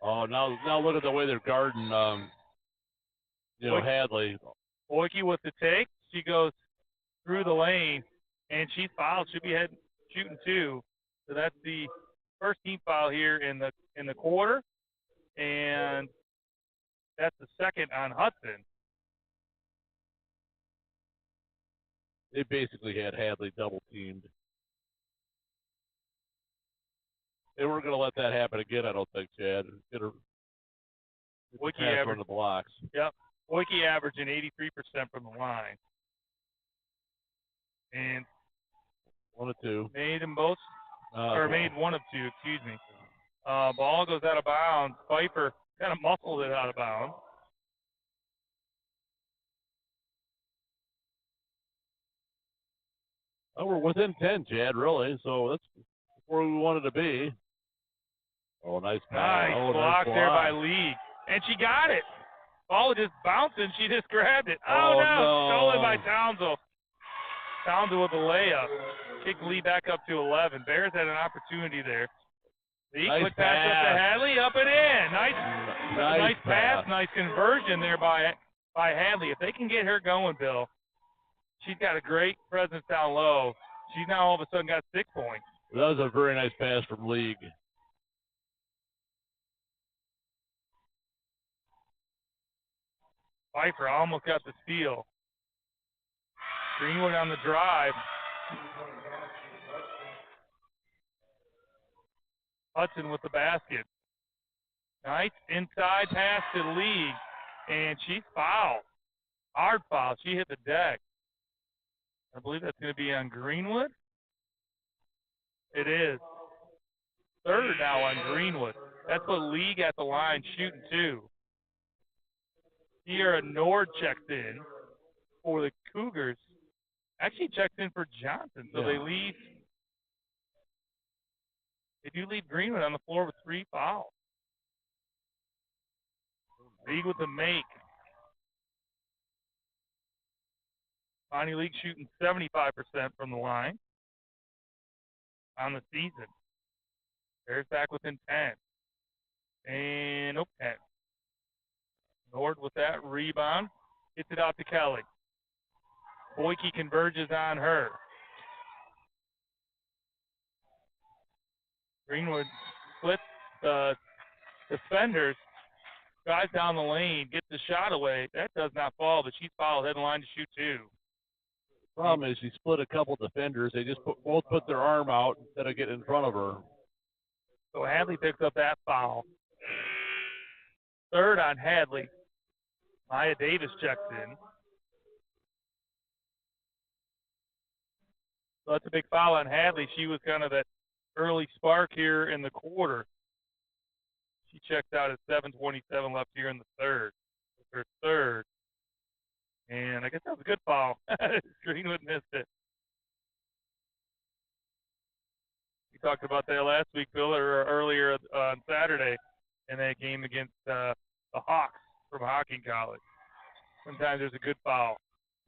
Oh, now look at the way they're guarding, Hadley. Boyke with the take. She goes through the lane, and she's fouled. Should be shooting 2. So that's the first team foul here in the quarter, and that's the second on Hudson. They basically had Hadley double teamed. They weren't going to let that happen again, I don't think, Chad. Get her on the blocks. Yep. Boyke averaging 83% from the line. And 1 of 2. made them both, or made 1 of 2, excuse me. Ball goes out of bounds. Pfeiffer kind of muscled it out of bounds. Oh, we're within 10, Chad, really. So that's where we wanted to be. Oh, nice pass. Nice block there by League. And she got it. Ball just bounced and she just grabbed it. Oh, no. Stolen by Townsville. Townsville with the layup. Kicked Lee back up to 11. Bears had an opportunity there. Lee quick pass up to Hadley, up and in. Nice pass, nice conversion there by Hadley. If they can get her going, Bill, she's got a great presence down low. She's now all of a sudden got 6 points. That was a very nice pass from League. Pfeiffer almost got the steal. Greenwood on the drive. Hudson with the basket. Nice inside pass to League, and she's fouled. Hard foul. She hit the deck. I believe that's going to be on Greenwood. It is. 3rd now on Greenwood. That's what League at the line shooting 2. Sierra Nord checks in for the Cougars. Actually checks in for Johnson, so they do leave Greenwood on the floor with 3 fouls. League with the make. Bonnie League shooting 75% from the line on the season. Bears back within 10. And 10. Nord with that rebound. Gets it out to Kelly. Boyke converges on her. Greenwood splits the defenders. Drives down the lane. Gets the shot away. That does not fall, but she's fouled. Head line to shoot 2. Problem is she split a couple defenders. They just both put their arm out instead of getting in front of her. So Hadley picks up that foul. 3rd on Hadley. Maya Davis checks in. So that's a big foul on Hadley. She was kind of that early spark here in the quarter. She checked out at 7:27 left here in the 3rd. Her 3rd. And I guess that was a good foul. Greenwood missed it. We talked about that last week, Bill, or earlier on Saturday in that game against the Hawks from Hocking College. Sometimes there's a good foul.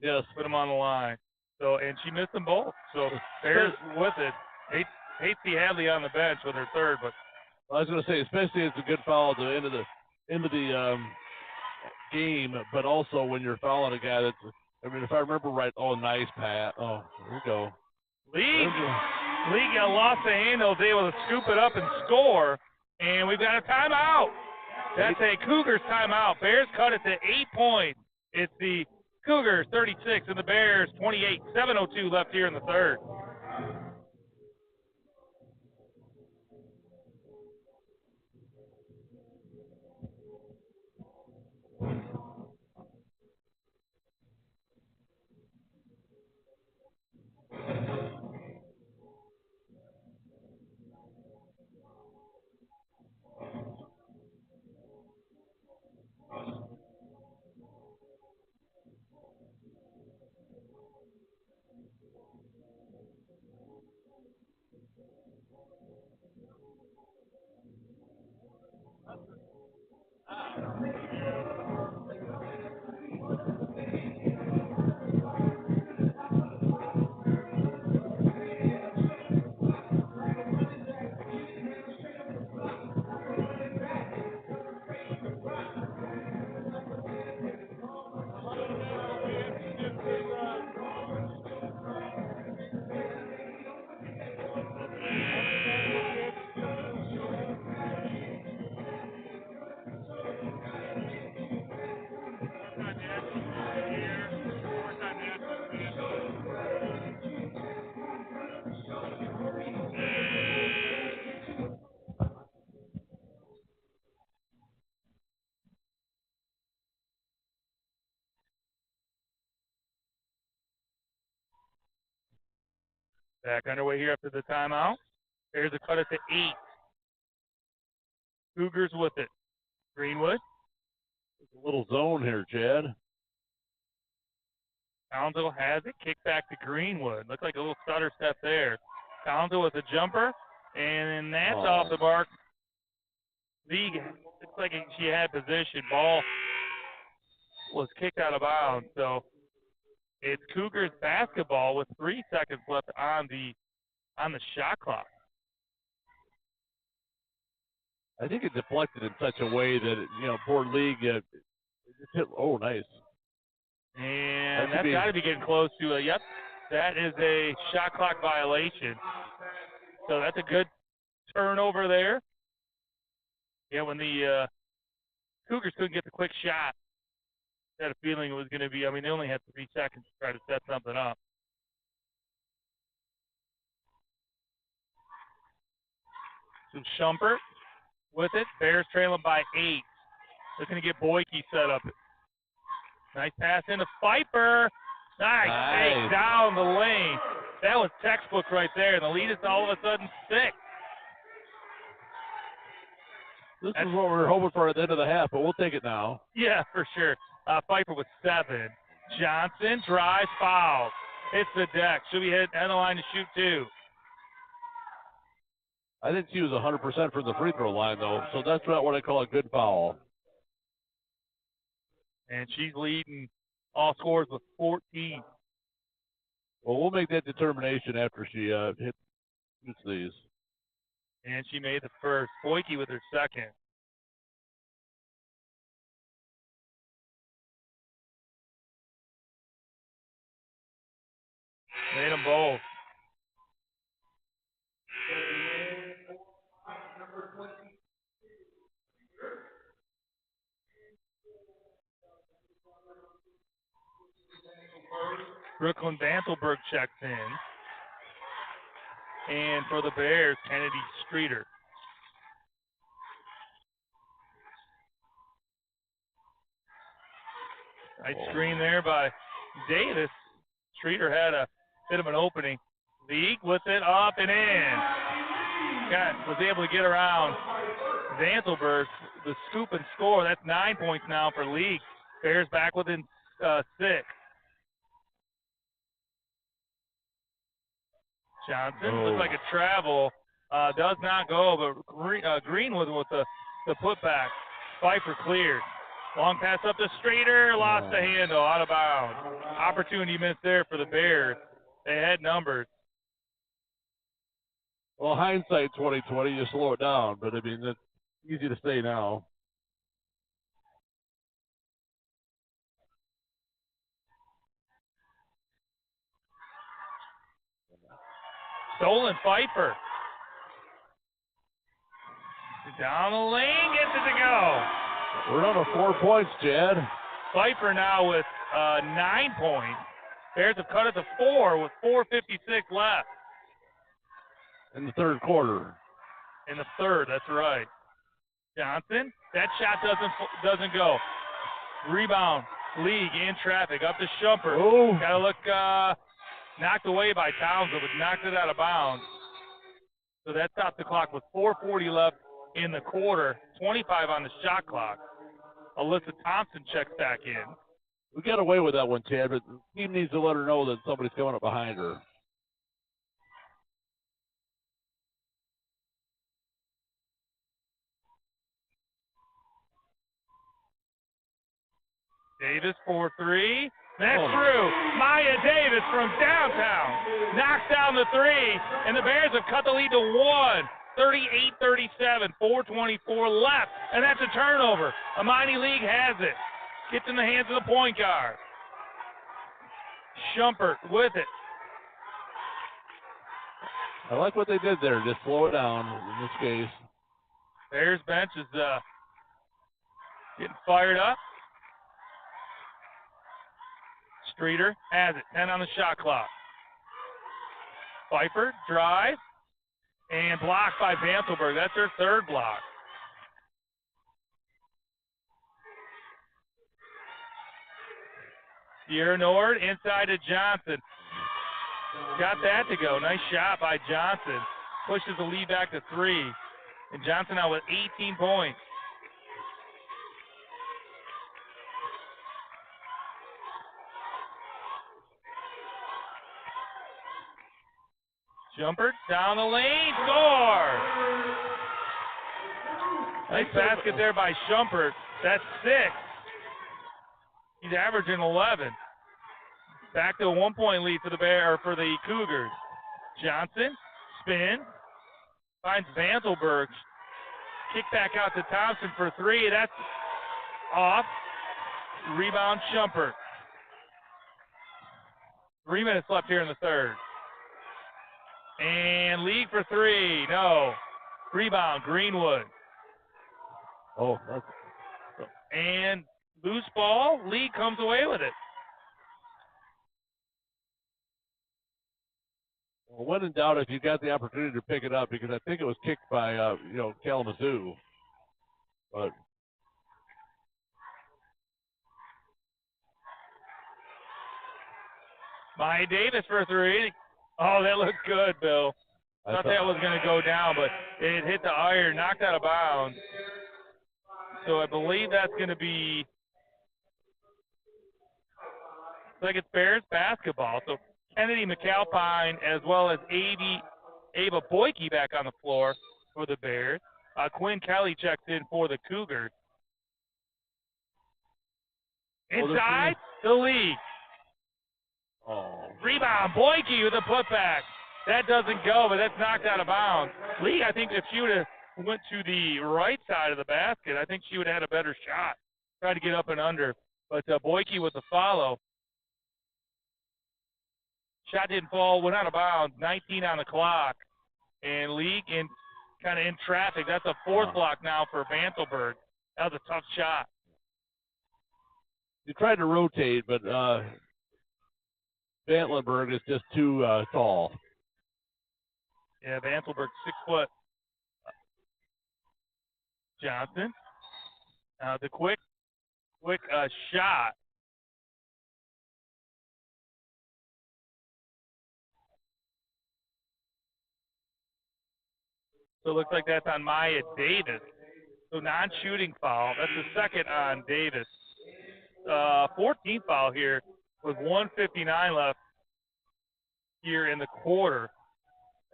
Yes. Put them on the line. So, and she missed them both. So Bears with it. Hate to see Hadley on the bench with her 3rd, but I was going to say, especially it's a good foul at the end of the game, but also when you're fouling a guy that's I mean, if I remember right, oh, nice, Pat. Oh, here we go. Lee got lost the handle, was able to scoop it up and score, and we've got a timeout. That's a Cougars timeout. Bears cut it to 8 points. It's the Cougars 36 and the Bears 28. 7:02 left here in the third. Back underway here after the timeout. Bears a cut it to 8. Cougars with it. Greenwood. A little zone here, Chad. Townsville has it. Kick back to Greenwood. Looks like a little stutter step there. Townsville with a jumper, and that's off the mark. League, looks like she had position. Ball was kicked out of bounds. So it's Cougars basketball with 3 seconds left on the shot clock. I think it deflected in such a way that, poor League just hit. Oh, nice. And that's got to be getting close to yep, that is a shot clock violation. So that's a good turnover there. Yeah, when the Cougars couldn't get the quick shot, I had a feeling it was going to be, they only had 3 seconds to try to set something up. So Schumpert with it. Bears trailing by 8. Looking to get Boyke set up. Nice pass into Pfeiffer. Nice take down the lane. That was textbook right there. The lead is all of a sudden 6. This is what we were hoping for at the end of the half, but we'll take it now. Yeah, for sure. Pfeiffer with 7. Johnson drives, foul. Hits the deck. Should be hit end the line to shoot 2. I think she was 100% from the free throw line, though, so that's not what I call a good foul. And she's leading all scores with 14. Well, we'll make that determination after she hits these. And she made the first. Boyke with her second. Made them both. Brooklyn Bantelberg checks in. And for the Bears, Kennedy Streeter. Nice screen there by Davis. Streeter had a bit of an opening. League with it up and in. Was able to get around Zantelberg, the scoop and score. That's 9 points now for League. Bears back within 6. Johnson looks like a travel. Does not go, but Greenwood with the putback. Pfeiffer cleared. Long pass up to Streeter. Lost the handle. Out of bounds. Opportunity missed there for the Bears. They had numbers. Well, hindsight 2020, you slow it down, but it's easy to say now. stolen. Pfeiffer. Down the lane, gets it to go. We're down to 4 points, Chad. Pfeiffer now with 9 points. Bears have cut it to 4 with 4:56 left. In the third quarter. In the third, that's right. Johnson, that shot doesn't go. Rebound, League in traffic, up to Shumpert. Oh. Got to look knocked away by Townsend, but knocked it out of bounds. So that stopped the clock with 4:40 left in the quarter, 25 on the shot clock. Alyssa Thompson checks back in. We got away with that one, Chad, but the team needs to let her know that somebody's coming up behind her. Davis for 3. That's through. Maya Davis from downtown knocks down the 3, and the Bears have cut the lead to 1. 38-37, 4:24 left, and that's a turnover. Amani League has it. Gets in the hands of the point guard. Shumpert with it. I like what they did there. Just slow it down in this case. Bears bench is getting fired up. Streeter has it. 10 on the shot clock. Pfeiffer drive and blocked by Vanselberg. That's her third block. Sierra Nord inside to Johnson. Got that to go. Nice shot by Johnson. Pushes the lead back to 3. And Johnson now with 18 points. Shumpert down the lane, score! Nice basket there by Shumpert. That's 6. He's averaging 11. Back to a 1-point lead for the Cougars. Johnson, spin, finds Vanselberg. Kick back out to Thompson for 3. That's off. Rebound Shumpert. 3 minutes left here in the third. And League for 3. No. Rebound, Greenwood. Oh, and loose ball. League comes away with it. Well, when in doubt, if you got the opportunity to pick it up, because I think it was kicked by, Kalamazoo. But Maya Davis for 3. Oh, that looked good, Bill. Thought that was going to go down, but it hit the iron, knocked out of bounds. So I believe that's going to be, looks like it's Bears basketball. So Kennedy McAlpine as well as Ava Boyke back on the floor for the Bears. Quinn Kelly checks in for the Cougars. Inside the League. Oh. Rebound, Boyke with a putback. That doesn't go, but that's knocked out of bounds. League, I think if she would have went to the right side of the basket, I think she would have had a better shot. Tried to get up and under. But Boyke with the follow. Shot didn't fall, went out of bounds. 19 on the clock. And League in kind of in traffic. That's a 4th block now for Vanselberg. That was a tough shot. You tried to rotate, but Vanselberg is just too tall. Yeah, Vanselberg 6 foot. Johnson. The quick shot. So it looks like that's on Maya Davis. So non-shooting foul. That's the second on Davis. 14th foul here with 1:59 left here in the quarter.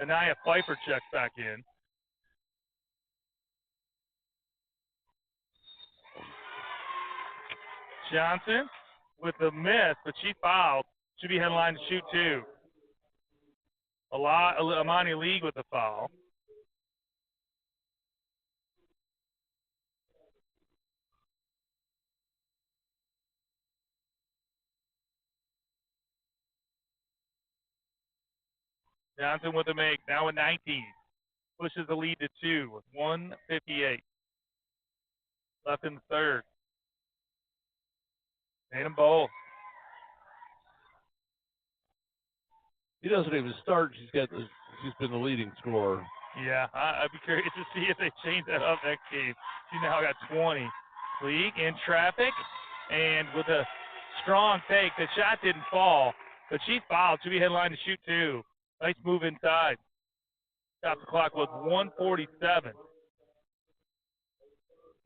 Anaya Pfeiffer checks back in. Johnson with the miss, but she fouled. Should be headline to shoot 2. Amani League with the foul. Johnson with the make, now at 19. Pushes the lead to 2 with 1:58 left in the third. Made them both. He doesn't even start. She's been the leading scorer. Yeah, I'd be curious to see if they change that up next game. She now got 20. League in traffic, and with a strong take, the shot didn't fall, but she fouled. She'll be headline to shoot 2. Nice move inside. Stop the clock with 1:47.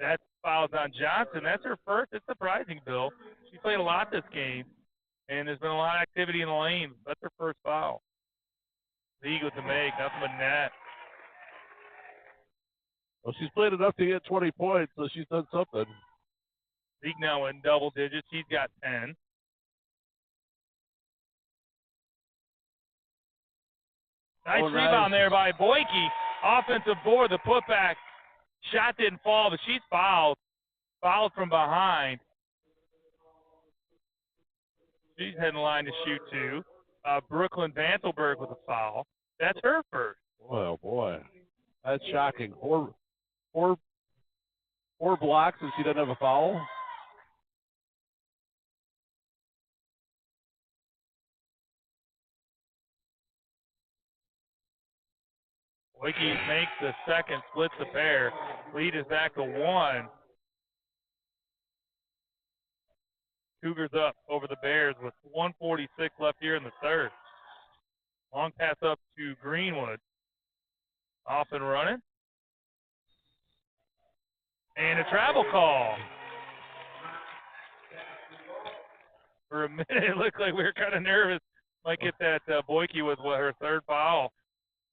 That fouls on Johnson. That's her first. It's surprising, Bill. She played a lot this game, and there's been a lot of activity in the lane. That's her first foul. League with the make, nothing but net. Well, she's played enough to get 20 points, so she's done something. League now in double digits. She's got 10. Nice rebound there by Boyke. Offensive board, the putback. Shot didn't fall, but she's fouled. Fouled from behind. She's heading line to shoot 2. Brooklyn Vantelberg with a foul. That's her first. Oh, boy. That's shocking. Four blocks and she doesn't have a foul? Boyke makes the second, splits the pair. Lead is back to 1. Cougars up over the Bears with 1:46 left here in the third. Long pass up to Greenwood. Off and running. And a travel call. For a minute, it looked like we were kind of nervous. Might get that Boyke with her third foul.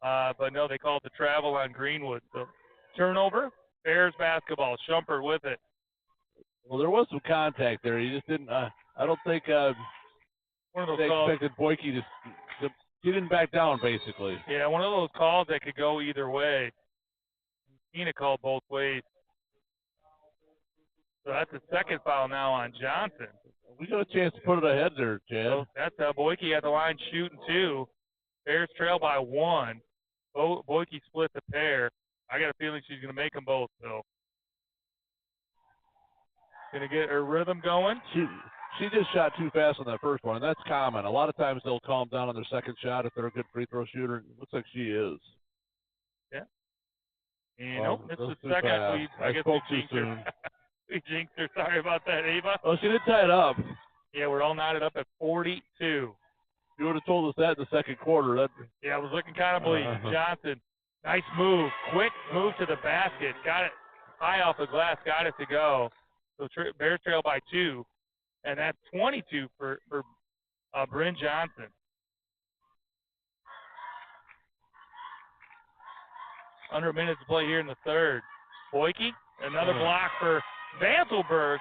But no, they called the travel on Greenwood. So turnover, Bears basketball. Shumpert with it. Well, there was some contact there. He just didn't. I don't think one of those they calls, expected Boyke to. He didn't back down, basically. Yeah, one of those calls that could go either way. Tina called both ways. So that's the second foul now on Johnson. We got a chance to put it ahead there, Chad. So that's Boyke at the line shooting 2. Bears trail by 1. Boyke split the pair. I got a feeling she's going to make them both, though. Going to get her rhythm going. She just shot too fast on that first one, and that's common. A lot of times they'll calm down on their second shot if they're a good free throw shooter. It looks like she is. Yeah. And nope, it's the second. I guess spoke we too soon. We jinxed her. Sorry about that, Ava. Oh, she did tie it up. Yeah, we're all knotted up at 42. You would have told us that in the second quarter. Yeah, it was looking kind of bleak. Johnson, nice move. Quick move to the basket. Got it high off the glass. Got it to go. So Bears trail by 2. And that's 22 for Bryn Johnson. Under a minute to play here in the third. Boyke, another block for Vantelberg.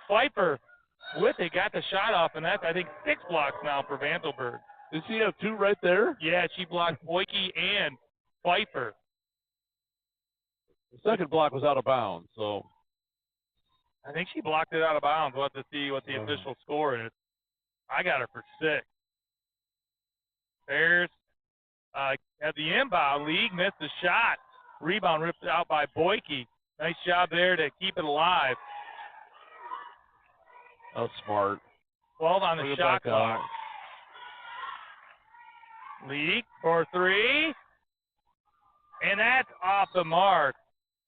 Pfeiffer with it, got the shot off, and that's, I think, 6 blocks now for Vantelberg. Did she have 2 right there? Yeah, she blocked Boyke and Pfeiffer. The second block was out of bounds, so. I think she blocked it out of bounds. We'll have to see what the official score is. I got her for 6. Bears have the inbound. League missed the shot. Rebound ripped out by Boyke. Nice job there to keep it alive. That was smart. 12 on the shot clock. League for 3. And that's off the mark.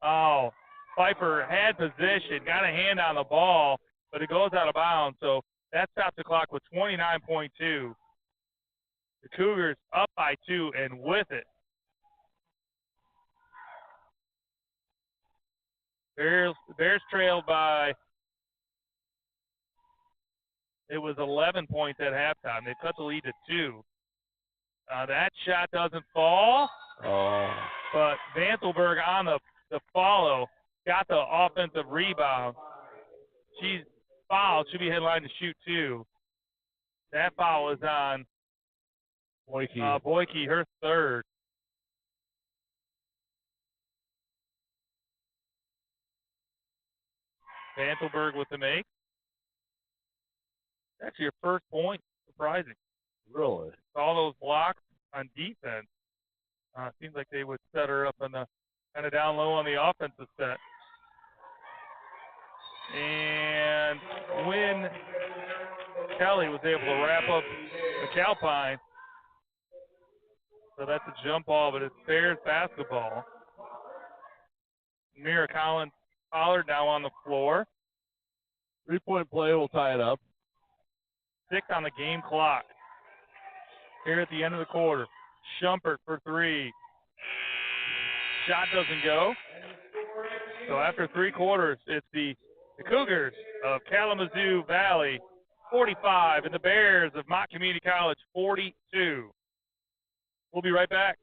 Oh, Pfeiffer had position, got a hand on the ball, but it goes out of bounds. So that stops the clock with 29.2. The Cougars up by 2 and with it. Bears trailed by, it was 11 points at halftime. They cut the lead to 2. That shot doesn't fall, but Vantelberg on the follow got the offensive rebound. She's fouled. Should be headline to shoot 2. That foul is on Boyke, her third. Vantelberg with the make. That's your first point. Surprising. Really? All those blocks. on defense. Seems like they would set her up on the kind of down low on the offensive set. And when Kelly was able to wrap up McAlpine, so that's a jump ball, but it's Bears basketball. Mira Collins Pollard now on the floor. 3-point play will tie it up. 6 on the game clock. Here at the end of the quarter. Shumpert for 3. Shot doesn't go. So after 3 quarters, it's the Cougars of Kalamazoo Valley 45 and the Bears of Mott Community College 42. We'll be right back.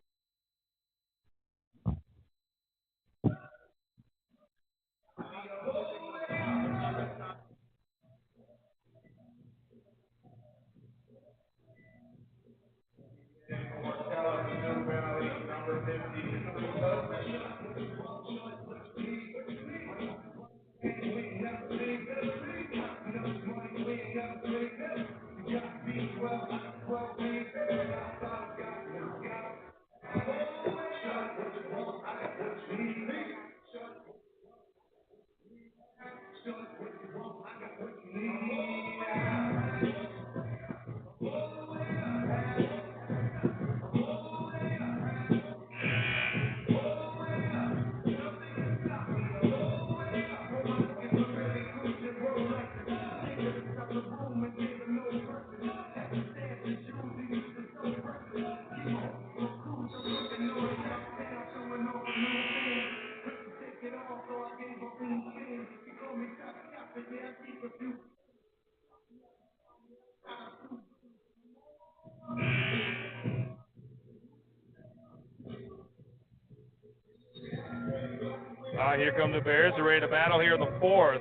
Here come the Bears. They're ready to battle here in the fourth.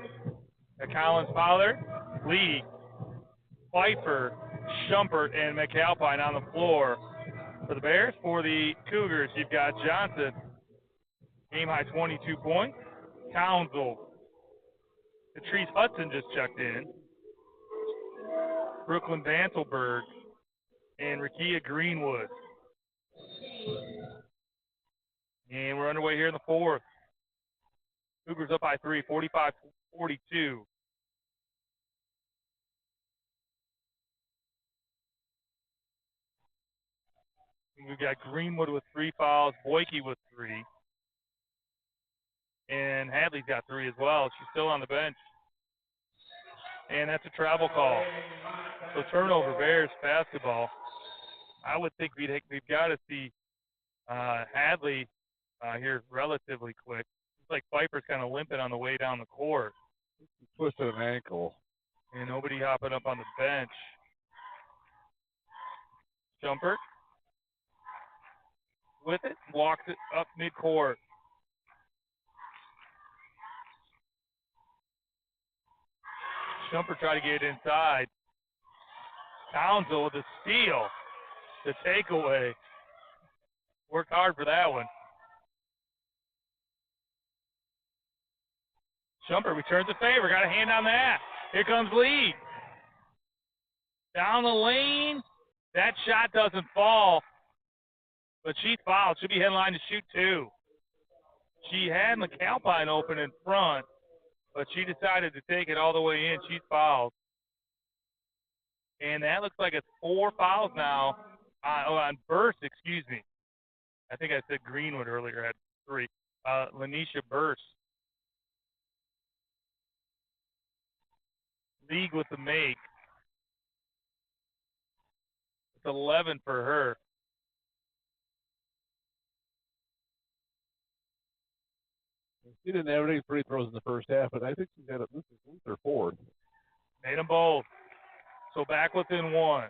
Collins Pollard, Lee, Pfeiffer, Shumpert, and McAlpine on the floor. For the Bears, for the Cougars, you've got Johnson, game high 22 points. Townsville. Patrice Hudson just checked in. Brooklyn Vanselberg and Rakia Greenwood. And we're underway here in the fourth. Cougars up by 3, 45-42. We've got Greenwood with 3 fouls, Boyke with 3. And Hadley's got 3 as well. She's still on the bench. And that's a travel call. So turnover, Bears basketball. I would think we've got to see Hadley here relatively quick. It's like Pfeiffer's kind of limping on the way down the court. He twisted an ankle. And nobody hopping up on the bench. Shumpert with it, walks it up midcourt. Shumpert tried to get it inside. Townsville with a steal. The takeaway. Worked hard for that one. Shumpert returns the favor. Got a hand on that. Here comes Lee. Down the lane. That shot doesn't fall. But she's fouled. Should be headline to shoot 2. She had McAlpine open in front, but she decided to take it all the way in. She's fouled. And that looks like it's 4 fouls now on Burst, excuse me. I think I said Greenwood earlier at 3. Lanisha Burst. League with the make. It's 11 for her. She didn't have any free throws in the first half, but I think she's got this is her 4th. Made them both. So back within 1.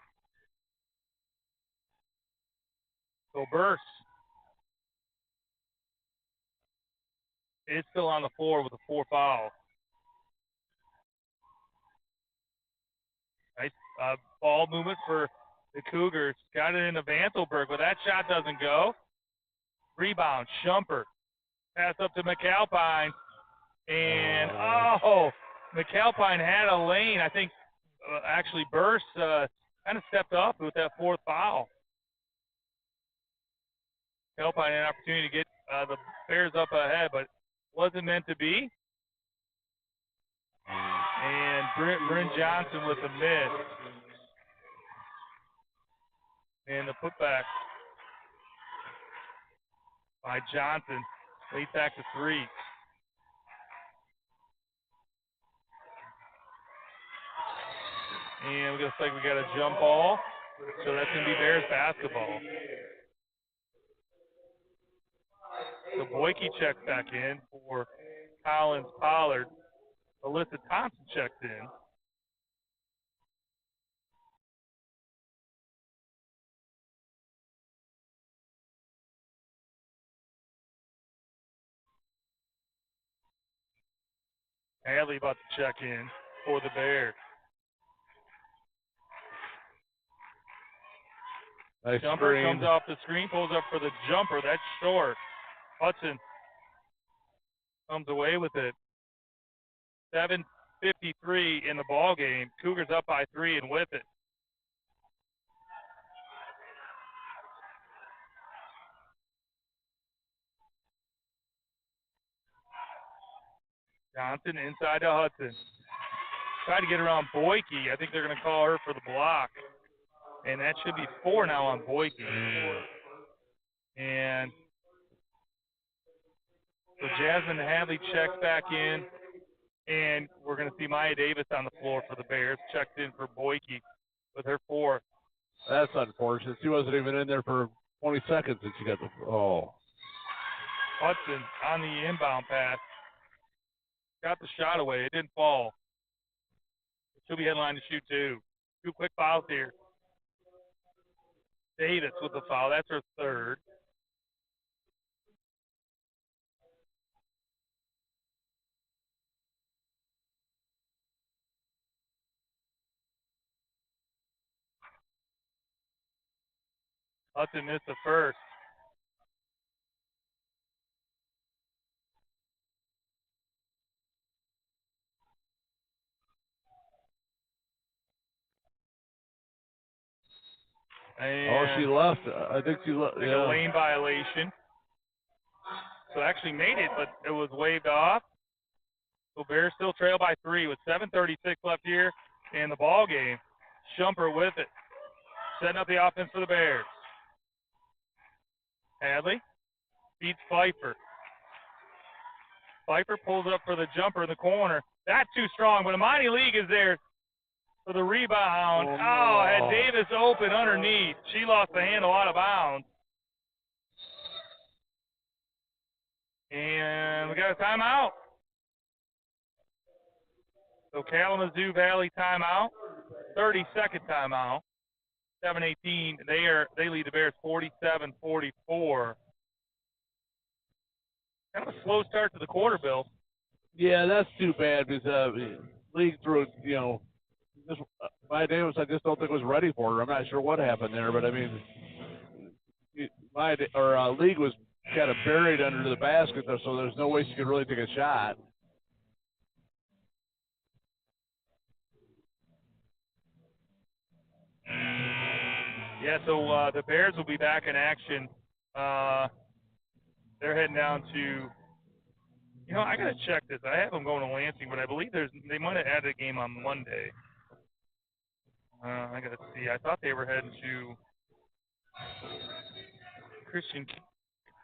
So Burst is still on the floor with a 4 foul. Nice ball movement for the Cougars. Got it into Vanselberg, but that shot doesn't go. Rebound, Shumpert. Pass up to McAlpine. And, McAlpine had a lane. I think actually Burst kind of stepped up with that 4th foul. Alpine an opportunity to get the Bears up ahead, but wasn't meant to be. And Bryn Johnson with the miss. And the putback by Johnson. Leads back to 3. And it looks like we got a jump ball. So that's going to be Bears basketball. So Boyke checks back in for Collins Pollard. Alyssa Thompson checks in. Hadley about to check in for the Bears. Nice Jumper screen. comes off the screen, pulls up for the jumper. That's short. Hudson comes away with it. 7:53 in the ball game. Cougars up by 3 and with it. Johnson inside to Hudson. Tried to get around Boyke. I think they're going to call her for the block. And that should be 4 now on Boyke. And so Jasmine Hadley checks back in. And we're going to see Maya Davis on the floor for the Bears. Checked in for Boyke with her 4. That's unfortunate. She wasn't even in there for 20 seconds and she got the Hudson on the inbound pass. Got the shot away. It didn't fall. She'll be headline to shoot 2. 2 quick fouls here. Davis with the foul. That's her 3rd. Hudson missed the first. And she left. I think she left. like a lane violation. So actually made it, but it was waved off. So Bears still trail by 3 with 7:36 left here in the ball game. Shumper with it. Setting up the offense for the Bears. Hadley beats Pfeiffer. Pfeiffer pulls up for the jumper in the corner. That's too strong, but Imani League is there for the rebound. Had Davis open underneath. She lost the handle out of bounds. And we got a timeout. So Kalamazoo Valley timeout. 30-second timeout. 7:18. They lead the Bears 47-44. Kind of a slow start to the quarter, Bill. Yeah, that's too bad because league threw just Maya Davis. I just don't think was ready for her. I'm not sure what happened there, but I mean, league was kind of buried under the basket, so there's no way she could really take a shot. Yeah, so the Bears will be back in action. They're heading down to, I got to check this. I have them going to Lansing, but I believe they might have added a game on Monday. I got to see. I thought they were heading to Christian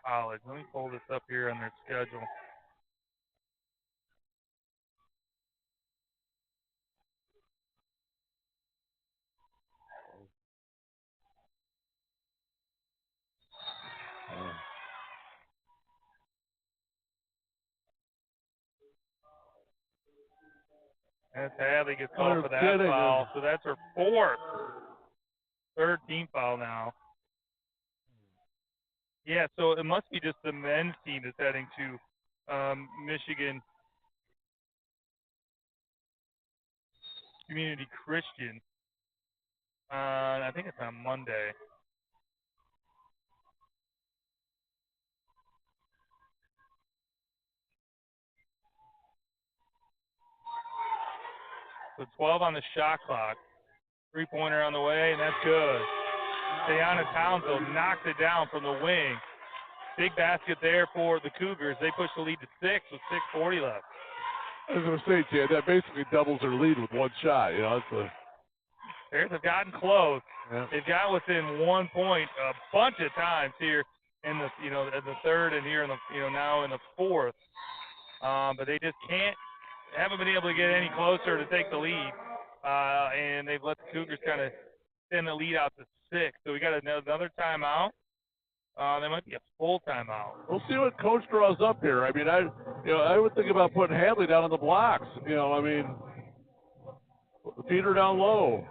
College. Let me pull this up here on their schedule. And Hadley gets called for that foul. So that's her 4th. 3rd team foul now. Yeah, so it must be just the men's team that's heading to Michigan Community Christian. I think it's on Monday. So 12 on the shot clock. 3-pointer on the way, and that's good. Tayana Townsville knocks it down from the wing. Big basket there for the Cougars. They push the lead to 6 with 6:40 left. I was going to say, Chad, that basically doubles their lead with one shot. You know, it's Bears have gotten close. Yeah. They've got within 1 point a bunch of times here in the in the third and here in the now in the fourth. But they just haven't been able to get any closer to take the lead. And they've let the Cougars kind of extend the lead out to 6. So we got another timeout. There might be a full timeout. We'll see what coach draws up here. I mean, I would think about putting Hadley down on the blocks. You know, I mean, feed her down low.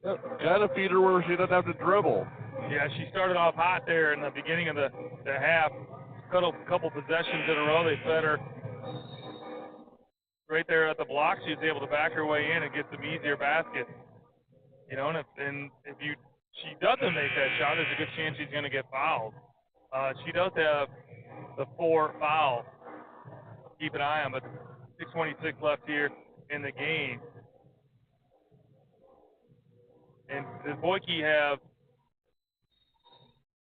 Kind of feed her where she doesn't have to dribble. Yeah, she started off hot there in the beginning of the half. Cut a couple possessions in a row. They fed her right there at the block. She was able to back her way in and get some easier baskets. You know, and if she doesn't make that shot, there's a good chance she's going to get fouled. She does have the 4 fouls. Keep an eye on, but 6:26 left here in the game. And does Boyke have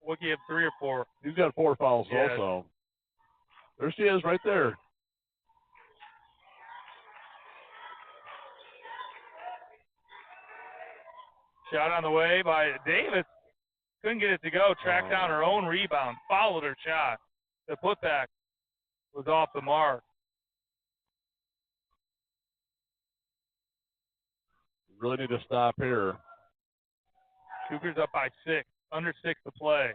3 or 4? He's got 4 fouls Yeah. also. There she is right there. Shot on the way by Davis. Couldn't get it to go. Tracked down her own rebound. Followed her shot. The putback was off the mark. Really need to stop here. Cougars up by 6. Under 6 to play.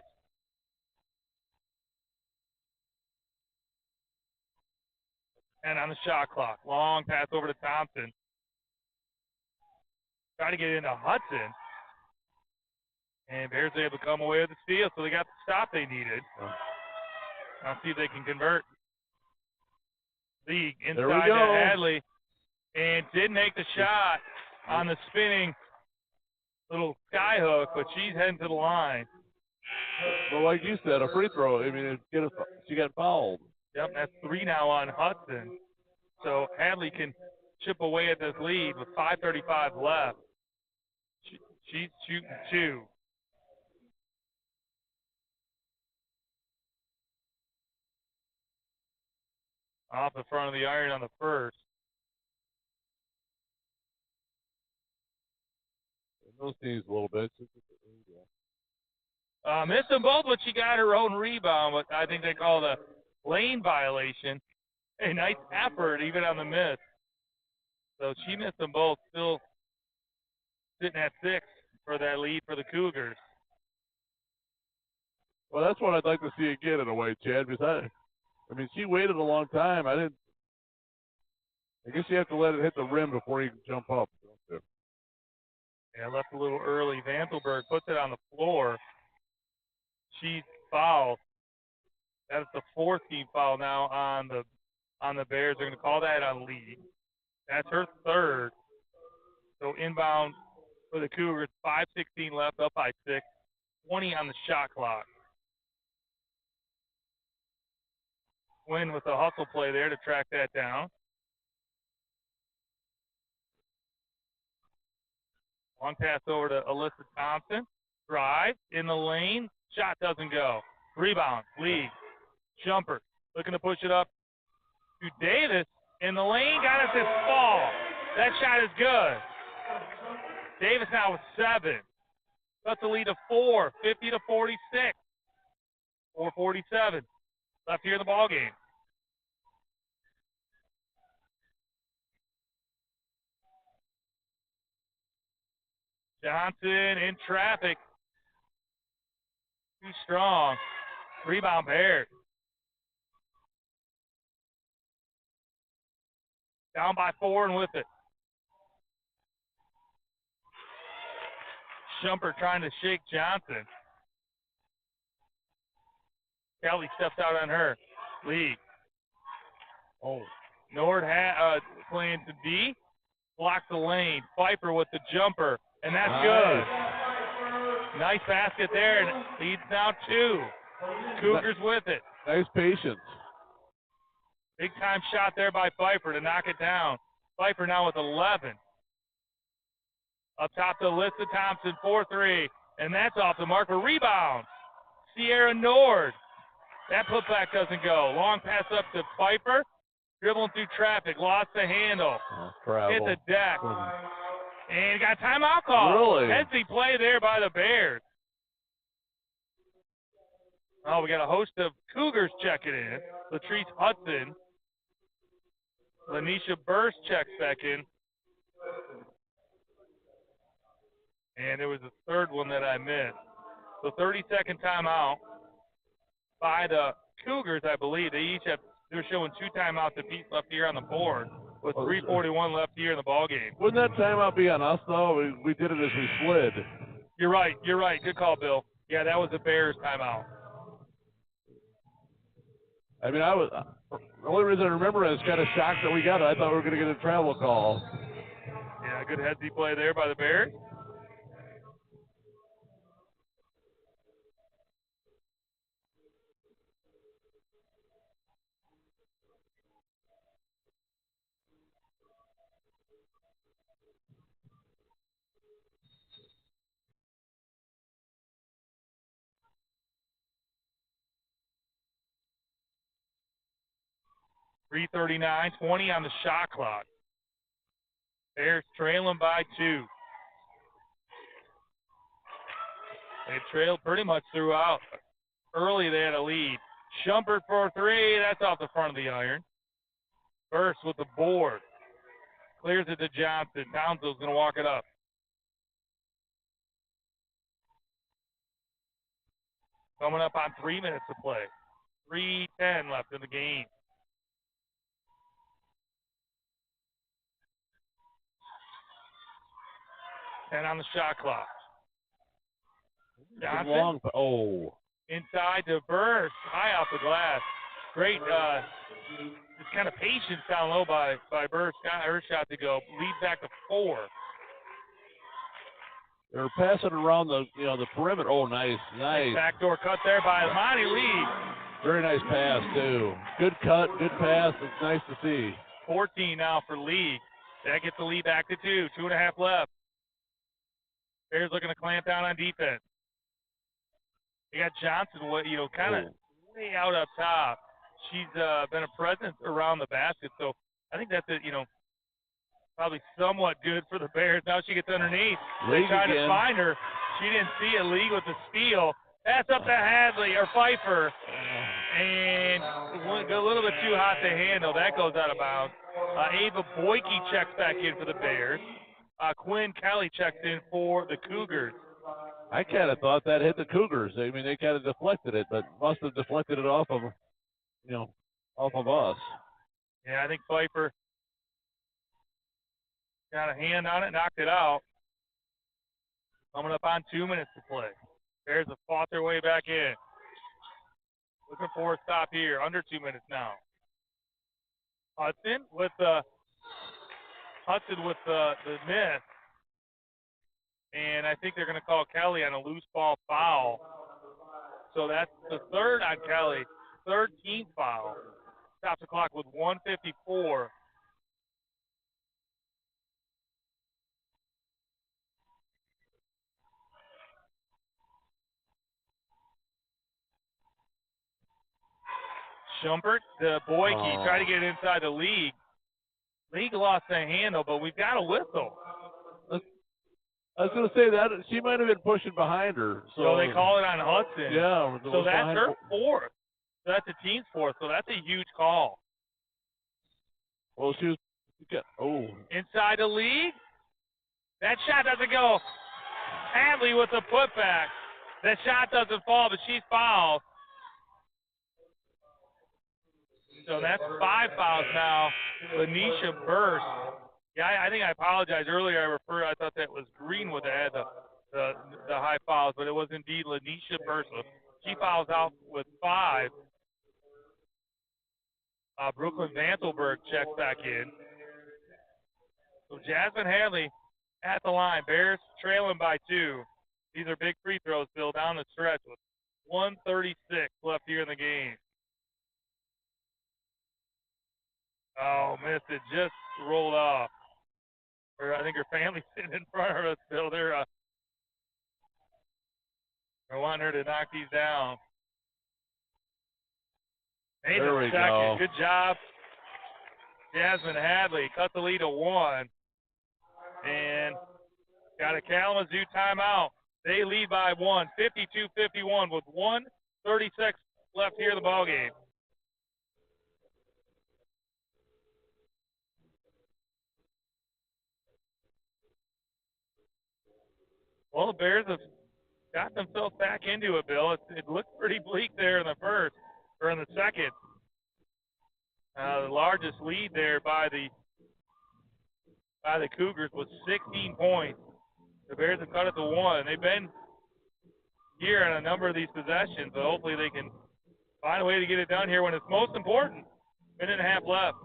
And on the shot clock. Long pass over to Thompson. Try to get into Hudson. And Bears able to come away with the steal, so they got the stop they needed. I'll see if they can convert. League inside to Hadley. And did make the shot on the spinning little sky hook, but she's heading to the line. Well, like you said, a free throw. I mean, she got fouled. Yep, that's 3 now on Hudson. So Hadley can chip away at this lead with 5:35 left. She's shooting 2. Off the front of the iron on the first. Those teams a little bit. Missed them both, but she got her own rebound. But I think they call it a lane violation. A nice effort, even on the miss. So she missed them both. Still sitting at 6 for that lead for the Cougars. Well, that's what I'd like to see again in a way, Chad. Because I mean, she waited a long time. I guess you have to let it hit the rim before you can jump up. Yeah, left a little early. Vantelberg puts it on the floor. She's fouled. That's the 4th team foul now on the Bears. They're going to call that on lead. That's her 3rd. So inbound for the Cougars. 5:16 left, up by 6. 20 on the shot clock. Quinn with the hustle play there to track that down. Long pass over to Alyssa Thompson. Drive in the lane. Shot doesn't go. Rebound. League. Jumper. Looking to push it up to Davis. In the lane. Got it to fall. That shot is good. Davis now with 7. That's the lead of 4. 50-46. 4:47 left here in the ball game. Johnson in traffic. Too strong. Rebound Bears. Down by 4 and with it. Shumpert trying to shake Johnson. Kelly steps out on her. League. Nord playing to D. Blocks the lane. Pfeiffer with the jumper. And that's good. Nice basket there. And leads now 2. Cougars with it. Nice patience. Big time shot there by Pfeiffer to knock it down. Pfeiffer now with 11. Up top to Alyssa Thompson, 4-3. And that's off the mark for rebound. Sierra Nord. That putback doesn't go. Long pass up to Pfeiffer. Dribbling through traffic. Lost the handle. Hit the deck. And got a timeout call. Really? Headsy play there by the Bears. Oh, we got a host of Cougars checking in. Latrice Hudson. Lanisha Burst checks back in. And there was a third one that I missed. So 30-second timeout by the Cougars, I believe. They're showing 2 timeouts apiece left here on the board with 3:41 left here in the ball game. Wouldn't that timeout be on us, though? We did it as we slid. You're right. Good call, Bill. Yeah, that was the Bears timeout. I mean, the only reason I remember it is kind of shocked that we got it. I thought we were going to get a travel call. Yeah, good headsy play there by the Bears. .339, 20 on the shot clock. Bears trailing by 2. They trailed pretty much throughout. Early they had a lead. Shumpert for 3. That's off the front of the iron. Burst with the board. Clears it to Johnson. Townsend's going to walk it up. Coming up on 3 minutes to play. 3:10 left in the game. And on the shot clock. Johnson. Inside to Burst. High off the glass. Great just kind of patience down low by Burst. Got her shot to go. Lead back to 4. They're passing around the perimeter. Oh, nice. Backdoor cut there by Monty Lee. Very nice pass, too. Good cut, good pass. It's nice to see. 14 now for Lee. That gets the lead back to 2. 2.5 left. Bears looking to clamp down on defense. You got Johnson, kind of way out up top. She's been a presence around the basket, so I think that's probably somewhat good for the Bears. Now she gets underneath. They try to find her. She didn't see it. Lee with the steal. Pass up to Hadley or Pfeiffer, and a little bit too hot to handle. That goes out of bounds. Ava Boyke checks back in for the Bears. Quinn Kelly checks in for the Cougars. I kind of thought that hit the Cougars. I mean, they kind of deflected it, but must have deflected it off of us. Yeah, I think Pfeiffer got a hand on it, knocked it out. Coming up on 2 minutes to play. Bears have fought their way back in. Looking for a stop here. Under 2 minutes now. Hudson with the miss. And I think they're going to call Kelly on a loose ball foul. So that's the third on Kelly. 13th foul. Stops the clock with 1:54. Shumpert, the Boyke, tried to get inside the league. League lost the handle, but we've got a whistle. I was going to say that she might have been pushing behind her. So they call it on Hudson. Yeah. So that's her 4th. So that's the team's 4th. So that's a huge call. Well, she was. Inside the league. That shot doesn't go. Hadley with the putback. That shot doesn't fall, but she's fouled. So that's 5 fouls now. Lanisha Burst. Yeah, I think I apologized earlier. I thought that was Greenwood that had the high fouls, but it was indeed Lanisha Burst. She fouls out with 5. Brooklyn Vantelberg checks back in. So Jasmine Hadley at the line. Bears trailing by 2. These are big free throws, Bill, down the stretch with 1:36 left here in the game. Oh, missed it. Just rolled off. I think her family's sitting in front of us, Bill. They're I want her to knock these down. Made There the we second. go. Good job. Jasmine Hadley cut the lead to 1. And got a Kalamazoo timeout. They lead by 1, 52-51 with 1:36 left here in the ballgame. Well, the Bears have got themselves back into it, Bill. It looked pretty bleak there in the first, or in the second. The largest lead there by the Cougars was 16 points. The Bears have cut it to 1. They've been here on a number of these possessions, but hopefully they can find a way to get it done here when it's most important. Minute and a half left.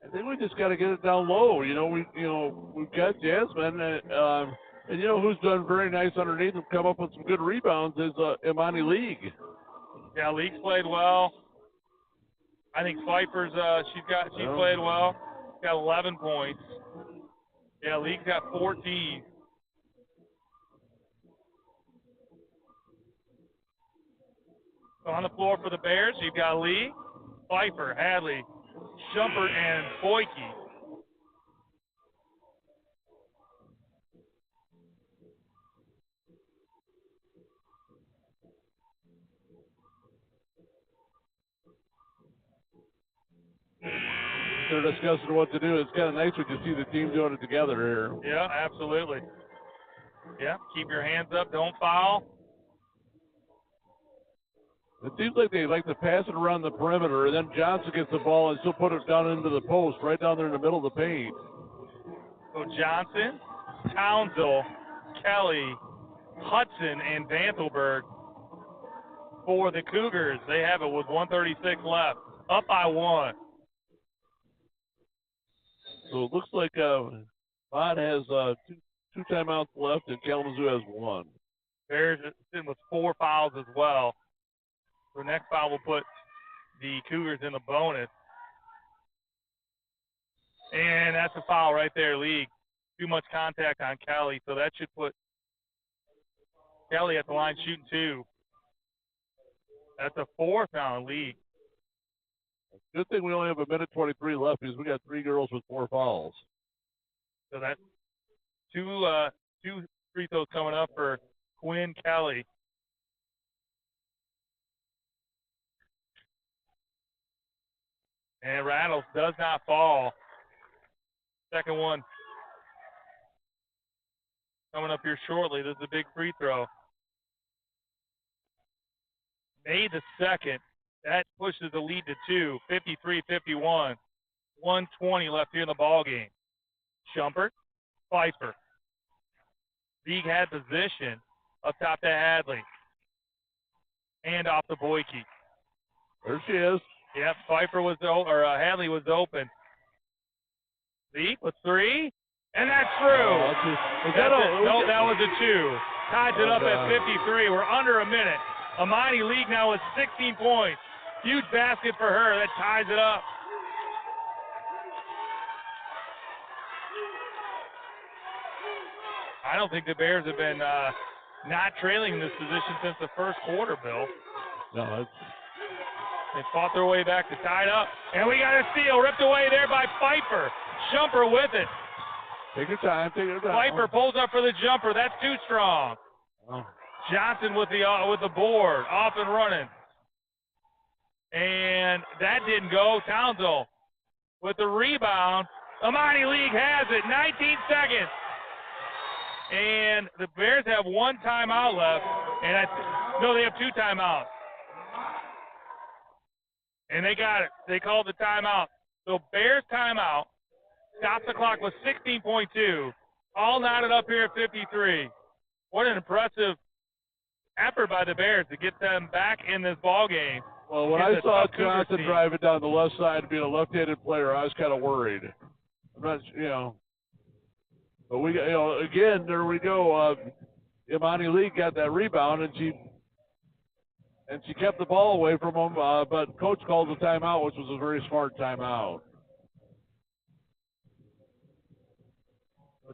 I think we just got to get it down low. We've got Jasmine, and who's done very nice underneath and come up with some good rebounds is Imani League. Yeah, League's played well. I think Pfeiffer's she's played well. She's got 11 points. Yeah, League's got 14. So on the floor for the Bears, you've got Lee, Pfeiffer, Hadley, Shumpert, and Boyke. They're discussing what to do. It's kind of nice when you see the team doing it together here. Yeah, absolutely. Yeah, keep your hands up. Don't foul. It seems like they like to pass it around the perimeter, and then Johnson gets the ball and still put it down into the post, right down there in the middle of the paint. So Johnson, Townsville, Kelly, Hudson, and Vantelberg for the Cougars. They have it with 1:36 left. Up by 1. So it looks like Mott has two timeouts left, and Kalamazoo has 1. Bears sitting with 4 fouls as well. So next foul will put the Cougars in the bonus. And that's a foul right there, League. Too much contact on Kelly, so that should put Kelly at the line shooting 2. That's a 4th now in League. Good thing we only have 1:23 left because we got 3 girls with 4 fouls. So that's two free throws coming up for Quinn Kelly. And Rattles does not fall. Second one coming up here shortly. This is a big free throw. Made the second. That pushes the lead to 2, 53-51. 1:20 left here in the ball game. Shumpert, Pfeiffer. League had position up top to Hadley. And off to Boyke. There she is. Yep, Hadley was open. League with 3, and that's through. No, that was a 2. Ties it up at 53. We're under a minute. Imani League now with 16 points. Huge basket for her. That ties it up. I don't think the Bears have been not trailing in this position since the first quarter, Bill. No, They fought their way back to tie it up. And we got a steal ripped away there by Pfeiffer. Jumper with it. Take your time. Pfeiffer pulls up for the jumper. That's too strong. Oh. Johnson with the board, off and running. And that didn't go. Townsville with the rebound. Imani League has it. 19 seconds. And the Bears have 1 timeout left. And they have 2 timeouts. And they got it. They called the timeout. So Bears timeout. Stops the clock with 16.2. All knotted up here at 53. What an impressive effort by the Bears to get them back in this ball game. Well, when I saw Johnson driving down the left side being a left-handed player, I was kind of worried. I'm not, But we, again, there we go. Imani Lee got that rebound, and she kept the ball away from him. But coach called the timeout, which was a very smart timeout.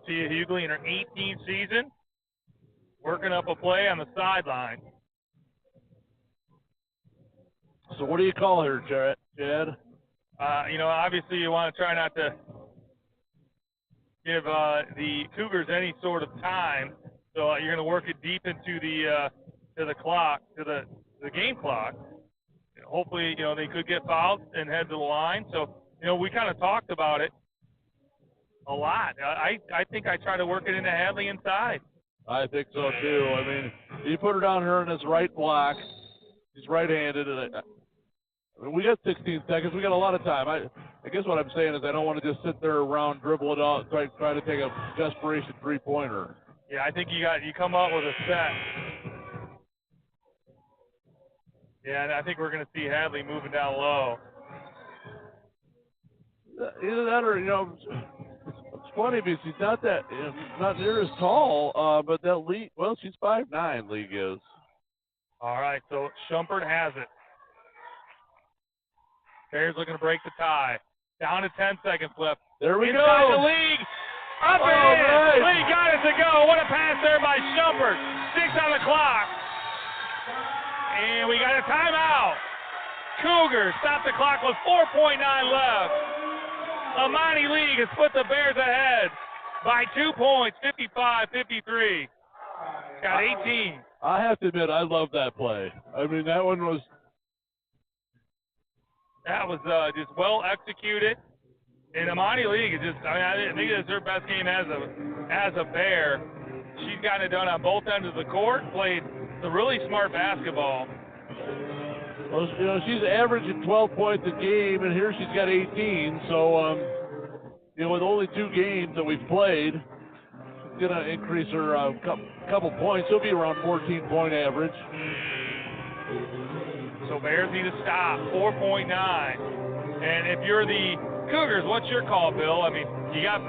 Tia Hughley in her 18th season. working up a play on the sideline. So what do you call here, Chad? Obviously you want to try not to give the Cougars any sort of time. So you're going to work it deep into the clock, to the game clock. Hopefully, they could get fouled and head to the line. So, we kind of talked about it a lot. I think I try to work it into Hadley inside. I think so too. I mean, you put her down here in his right block. He's right-handed, and we got 16 seconds. We got a lot of time. I guess what I'm saying is I don't want to just sit there around, dribble it out, try to take a desperation three-pointer. Yeah, I think you come up with a set. Yeah, and I think we're going to see Hadley moving down low. Either that or, it's funny because he's not not near as tall, but that League, well, she's 5'9", League is. All right, so Shumpert has it. Bears looking to break the tie. Down to 10 seconds left. There we Inside go. the League. Up and in. Nice. League got it to go. What a pass there by Shumpert. 6 on the clock. And we got a timeout. Cougars stop the clock with 4.9 left. Amani League has put the Bears ahead by 2 points, 55-53. Got 18. I have to admit, I love that play. I mean, that one was... That was just well executed. And Amani League is just, I think it's her best game as a Bear. She's gotten it done on both ends of the court, played the really smart basketball. Well, she's averaging 12 points a game, and here she's got 18. So, with only 2 games that we've played, it's going to increase her couple points. She'll be around 14-point average. So Bears need to stop, 4.9. And if you're the Cougars, what's your call, Bill? I mean, you got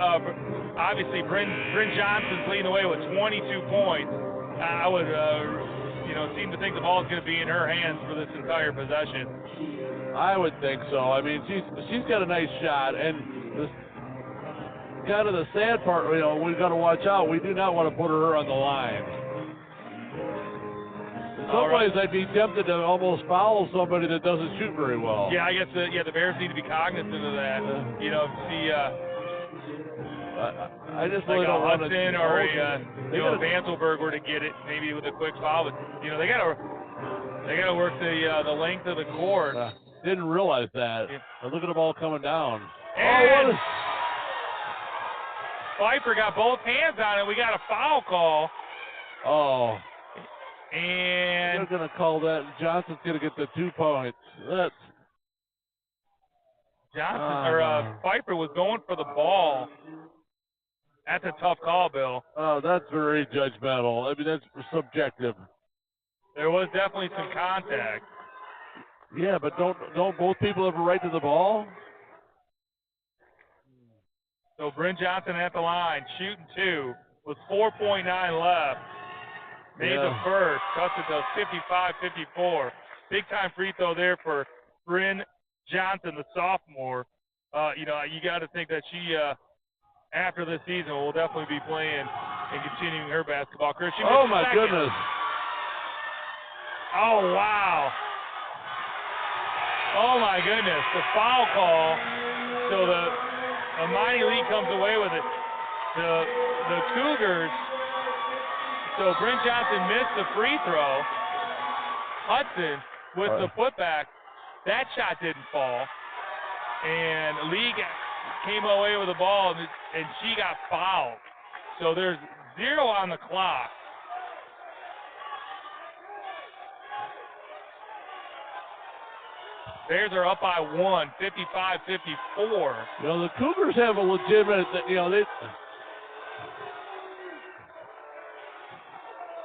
obviously Bryn Johnson's leading the way with 22 points. I would, seem to think the ball's going to be in her hands for this entire possession. I would think so. I mean, she's got a nice shot, and kind of the sad part, we've got to watch out. We do not want to put her on the line. In some ways, I'd be tempted to almost foul somebody that doesn't shoot very well. Yeah, I guess the Bears need to be cognizant of that. See, I just like really don't want to. Hudson or a Vanselberg were to get it, maybe with a quick foul. But they gotta work the length of the court. Didn't realize that. Yeah. Look at the ball coming down. And Pfeiffer got both hands on it. We got a foul call. Oh. And they're going to call that. Johnson's going to get the 2 points. That's Pfeiffer was going for the ball. That's a tough call, Bill. Oh, that's very judgmental. I mean, that's subjective. There was definitely some contact. Yeah, but don't both people have a right to the ball? So Bryn Johnson at the line, shooting 2 with 4.9 left. Made the first, cuts it to 55-54. Big time free throw there for Bryn Johnson, the sophomore. You got to think that she, after this season, will definitely be playing and continuing her basketball career. Oh my goodness! Oh wow! Oh my goodness! The foul call. So the Amani Lee comes away with it. The Cougars. So Bryn Johnson missed the free throw. Hudson with the putback. That shot didn't fall. And Lee came away with the ball, and she got fouled. So there's 0 on the clock. Bears are up by 1, 55-54. The Cougars have a legitimate,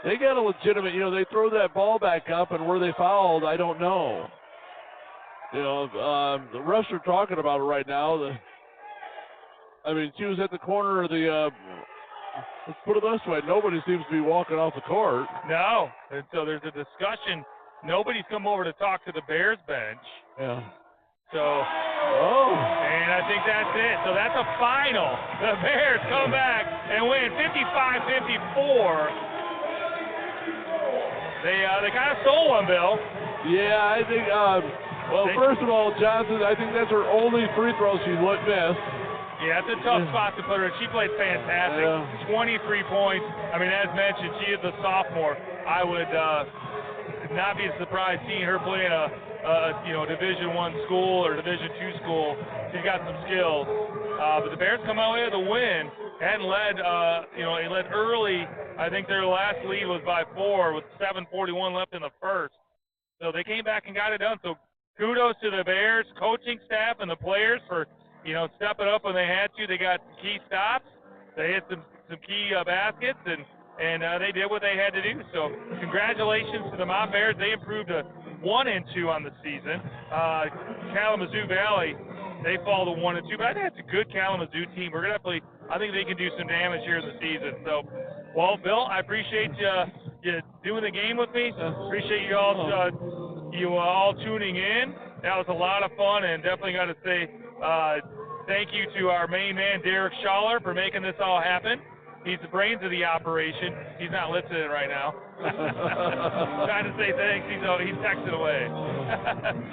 they got a legitimate, they throw that ball back up, and where they fouled, I don't know. The refs are talking about it right now. She was at the corner of the, let's put it this way, nobody seems to be walking off the court. No, and so there's a discussion. Nobody's come over to talk to the Bears bench. Yeah. So, and I think that's it. So that's a final. The Bears come back and win 55-54. They kind of stole one, Bill. Yeah, I think. Well, first of all, Johnson, I think that's her only free throw she missed. Yeah, it's a tough spot to put her in. She played fantastic. Yeah. 23 points. I mean, as mentioned, she is a sophomore. I would not be surprised seeing her play in a Division I school or Division II school. She's got some skills. But the Bears come out with a win and led. They led early. I think their last lead was by 4 with 7:41 left in the first. So they came back and got it done. So kudos to the Bears coaching staff and the players for stepping up when they had to. They got some key stops. They hit some key baskets, and they did what they had to do. So congratulations to the Mott Bears. They improved to 1-2 on the season. Kalamazoo Valley, they fall to 1-2, but I think that's a good Kalamazoo team. We're gonna play. I think they can do some damage here in the season. So, well, Bill, I appreciate you doing the game with me. Appreciate you all tuning in. That was a lot of fun, and definitely got to say thank you to our main man, Derek Schaller, for making this all happen. He's the brains of the operation. He's not listening right now. Trying to say thanks. He's texting away.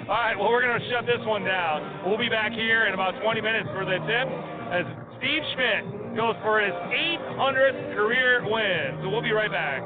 All right, well, we're going to shut this one down. We'll be back here in about 20 minutes for the tip as Steve Schmidt goes for his 800th career win. So we'll be right back.